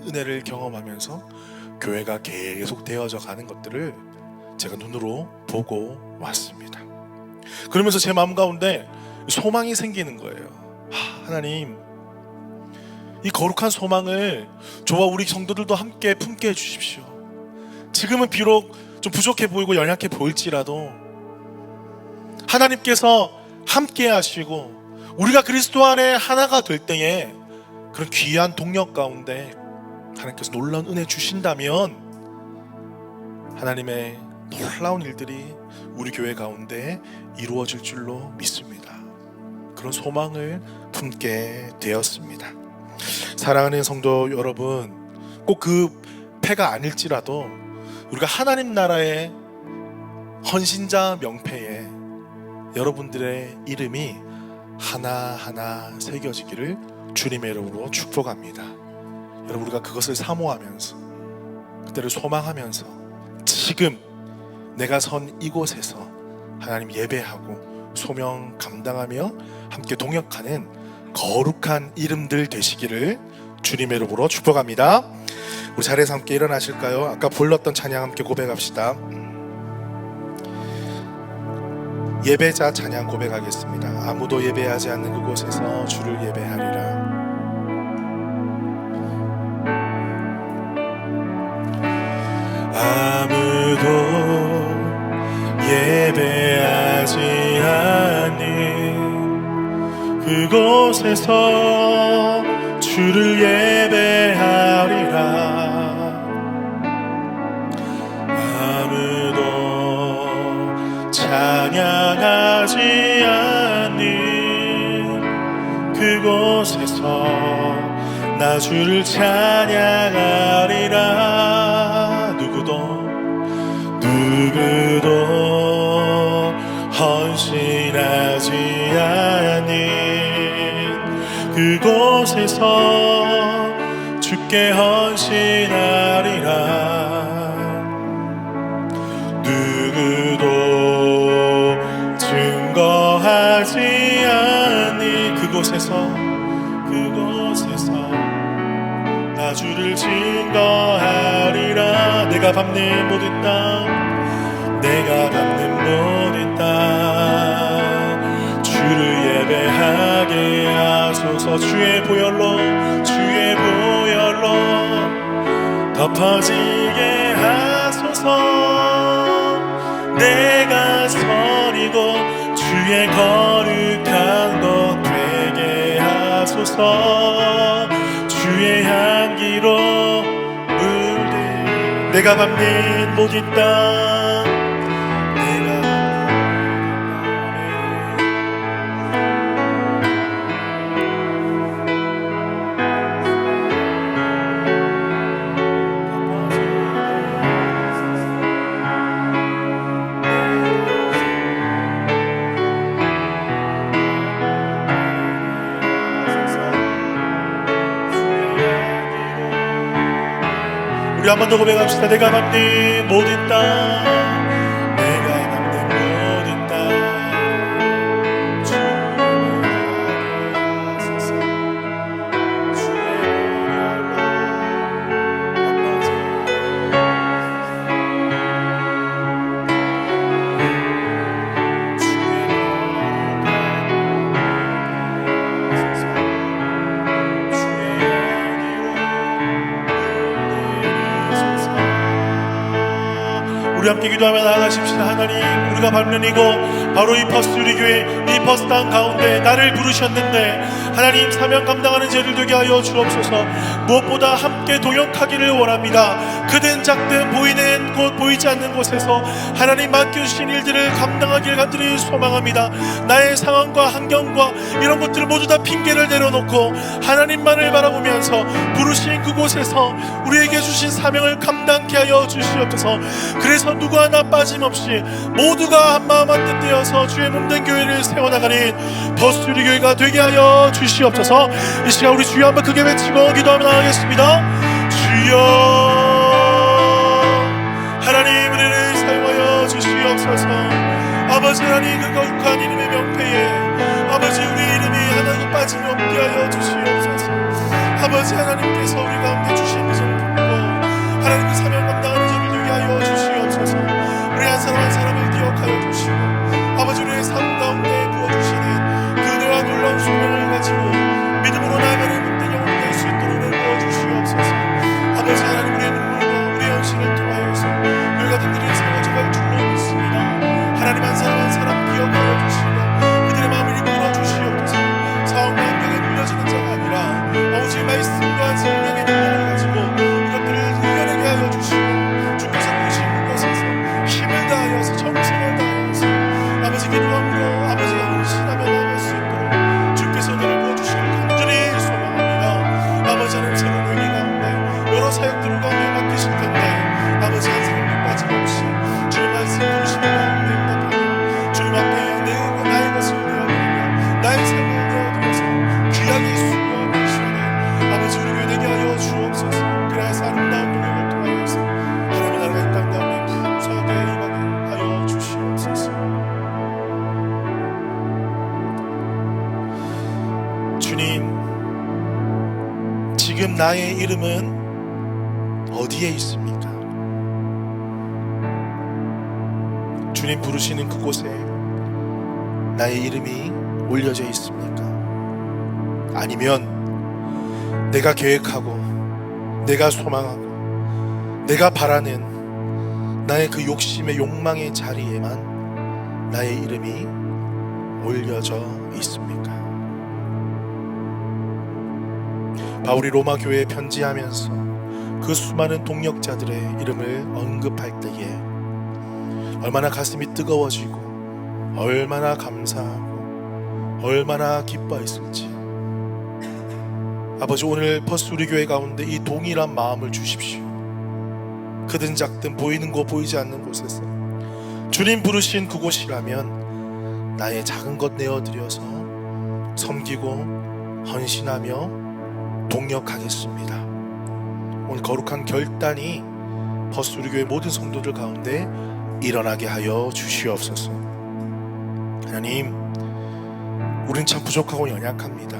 은혜를 경험하면서 교회가 계속 되어져 가는 것들을 제가 눈으로 보고 왔습니다. 그러면서 제 마음 가운데 소망이 생기는 거예요. 하나님, 이 거룩한 소망을 저와 우리 성도들도 함께 품게 해주십시오. 지금은 비록 좀 부족해 보이고 연약해 보일지라도 하나님께서 함께 하시고 우리가 그리스도 안에 하나가 될 때에 그런 귀한 동력 가운데 하나님께서 놀라운 은혜 주신다면 하나님의 놀라운 일들이 우리 교회 가운데 이루어질 줄로 믿습니다. 그런 소망을 품게 되었습니다. 사랑하는 성도 여러분, 꼭 그 패가 아닐지라도 우리가 하나님 나라의 헌신자 명패에 여러분들의 이름이 하나하나 새겨지기를 주님의 이름으로 축복합니다. 여러분, 우리가 그것을 사모하면서 그때를 소망하면서 지금 내가 선 이곳에서 하나님 예배하고 소명 감당하며 함께 동역하는 거룩한 이름들 되시기를 주님의 이름으로 축복합니다. 우리 자리에서 함께 일어나실까요? 아까 불렀던 찬양 함께 고백합시다. 예배자 찬양 고백하겠습니다. 아무도 예배하지 않는 그곳에서 주를 예배하리라. 아무도 예배하지 않는 그곳에서 주를 예배하리라. 아무도 찬양하지 않는 그곳에서 나 주를 찬양하리라. 누구도 헌신하지 않는 그곳에서 주께 헌신하리라. 누구도 증거하지 않는 그곳에서 나 주를 증거하리라. 내가 밟는 모든 땅 주를 예배하게 하소서. 주의 보혈로 덮어지게 하소서. 내가 선이고 주의 거룩한 것 되게 하소서. 주의 향기로 물들 내가 밟는 모든 땅 우리 한 번 더 고백합시다. 내가 밟는 모든 땅 우리 함께 기도하며 나아가십시다. 하나님, 우리가 밟는 이곳 바로 이 퍼스트 우리교회 이 퍼스트 땅 가운데 나를 부르셨는데 하나님 사명 감당하는 죄를 되게 하여 주옵소서. 무엇보다 함께 동역하기를 원합니다. 크든 작든 보이는 곳 보이지 않는 곳에서 하나님 맡겨주신 일들을 감당하길 간절히 소망합니다. 나의 상황과 환경과 이런 것들을 모두 다 핑계를 내려놓고 하나님만을 바라보면서 부르신 그곳에서 우리에게 주신 사명을 감당케 하여 주시옵소서. 그래서 누구 하나 빠짐없이 모두가 한마음 한뜻 되어서 주의 몸된 교회를 세워나가는 퍼스트 우리교회가 되게 하여 주시옵소서. 이 시간 우리 주여 한번 크게 외치고 기도하며 나가겠습니다. 주여, 하나님 우리를 사용하여 주시옵소서. 아버지 하나님 그 거룩한 이름의 명패에 아버지 우리 이름이 하나도 빠짐이 없게 하여 주시옵소서. 아버지 하나님께서 우리 가운데 주신 비전을 품고 하나님 그 사명 감당하는 자를 되게 하여 주시옵소서. 우리 한 사람 한 사람을 기억하여 주시고 아버지 우리의 삶 가운데 부어주시는 그대와 놀라운 소명을 가지고 믿음으로 나아가는 문대 영혼이 될 수 있도록 내부어 주시옵소서. 아버지 하나님 우리의 눈물과 우리의 헌신을 통하여서 열가든들이 세워져갈 줄로 믿습니다. 하나님 한 사람 한 사람 기억하여 주시고 그들의 마음을 이끌어 주시옵소서. 상황과 환경에 눌려지는 자가 아니라 오직 말씀과 성령의 능력을 가지고 이것들을 이겨내게 하여 주시고 주께서 보시는 곳에서 힘을 다하여서 정성을 다하여서 아버지 기도함으로 아버지가 헌신하며 나아갈 수 있도록 주께서 은혜를 부어주시길 간절히 소망합니다. 아버지 하나님 새로운 의미 가운데 여러 사역들을 가운데 맡기실 텐데 아버지 한 사람도 빠짐없이 주의 말씀 부르시는 가운데 응답하며 주님 앞에 나의 것을 내어드리며 나의 삶을 내어드려서 귀하게 쓰고 계시오니 아버지 우리 교회 되게 하여 주옵소서. 그래서 아름다운 동역을 통하여서 하나님의 나라가 이 땅 가운데 풍성하게 임하게 하여 주시옵소서. 주님, 지금 나의 이름은 어디에 있습니까? 주님 부르시는 그곳에 나의 이름이 올려져 있습니까? 아니면 내가 계획하고 내가 소망하고 내가 바라는 나의 그 욕심의 욕망의 자리에만 나의 이름이 올려져 있습니까? 바울이 로마 교회에 편지하면서 그 수많은 동역자들의 이름을 언급할 때에 얼마나 가슴이 뜨거워지고 얼마나 감사하고 얼마나 기뻐했을지. 아버지, 오늘 퍼스 우리 교회 가운데 이 동일한 마음을 주십시오. 크든 작든 보이는 곳 보이지 않는 곳에서 주님 부르신 그곳이라면 나의 작은 것 내어드려서 섬기고 헌신하며 동역하겠습니다. 오늘 거룩한 결단이 퍼스 우리 교회 모든 성도들 가운데 일어나게 하여 주시옵소서. 하나님, 우린 참 부족하고 연약합니다.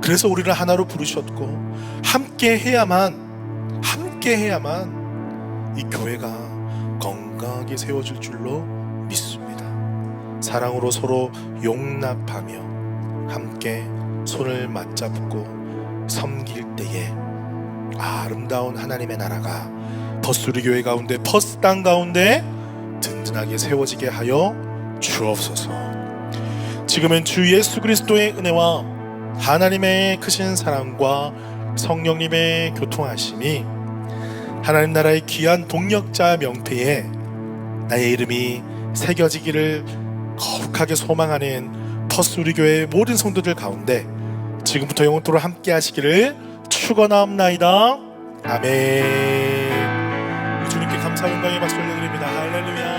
그래서 우리를 하나로 부르셨고 함께 해야만 이 교회가 건강하게 세워질 줄로 믿습니다. 사랑으로 서로 용납하며 함께 손을 맞잡고 섬길 때에 아름다운 하나님의 나라가 퍼스 우리 교회 가운데, 퍼스 땅 가운데 든든하게 세워지게 하여 주옵소서. 지금은 주 예수 그리스도의 은혜와 하나님의 크신 사랑과 성령님의 교통하심이 하나님 나라의 귀한 동역자 명패에 나의 이름이 새겨지기를 거룩하게 소망하는 퍼스 우리 교회의 모든 성도들 가운데 지금부터 영원토록 함께 하시기를 축원하옵나이다. 아멘. 주님께 감사 영광의 박수 올려드립니다. 할렐루야.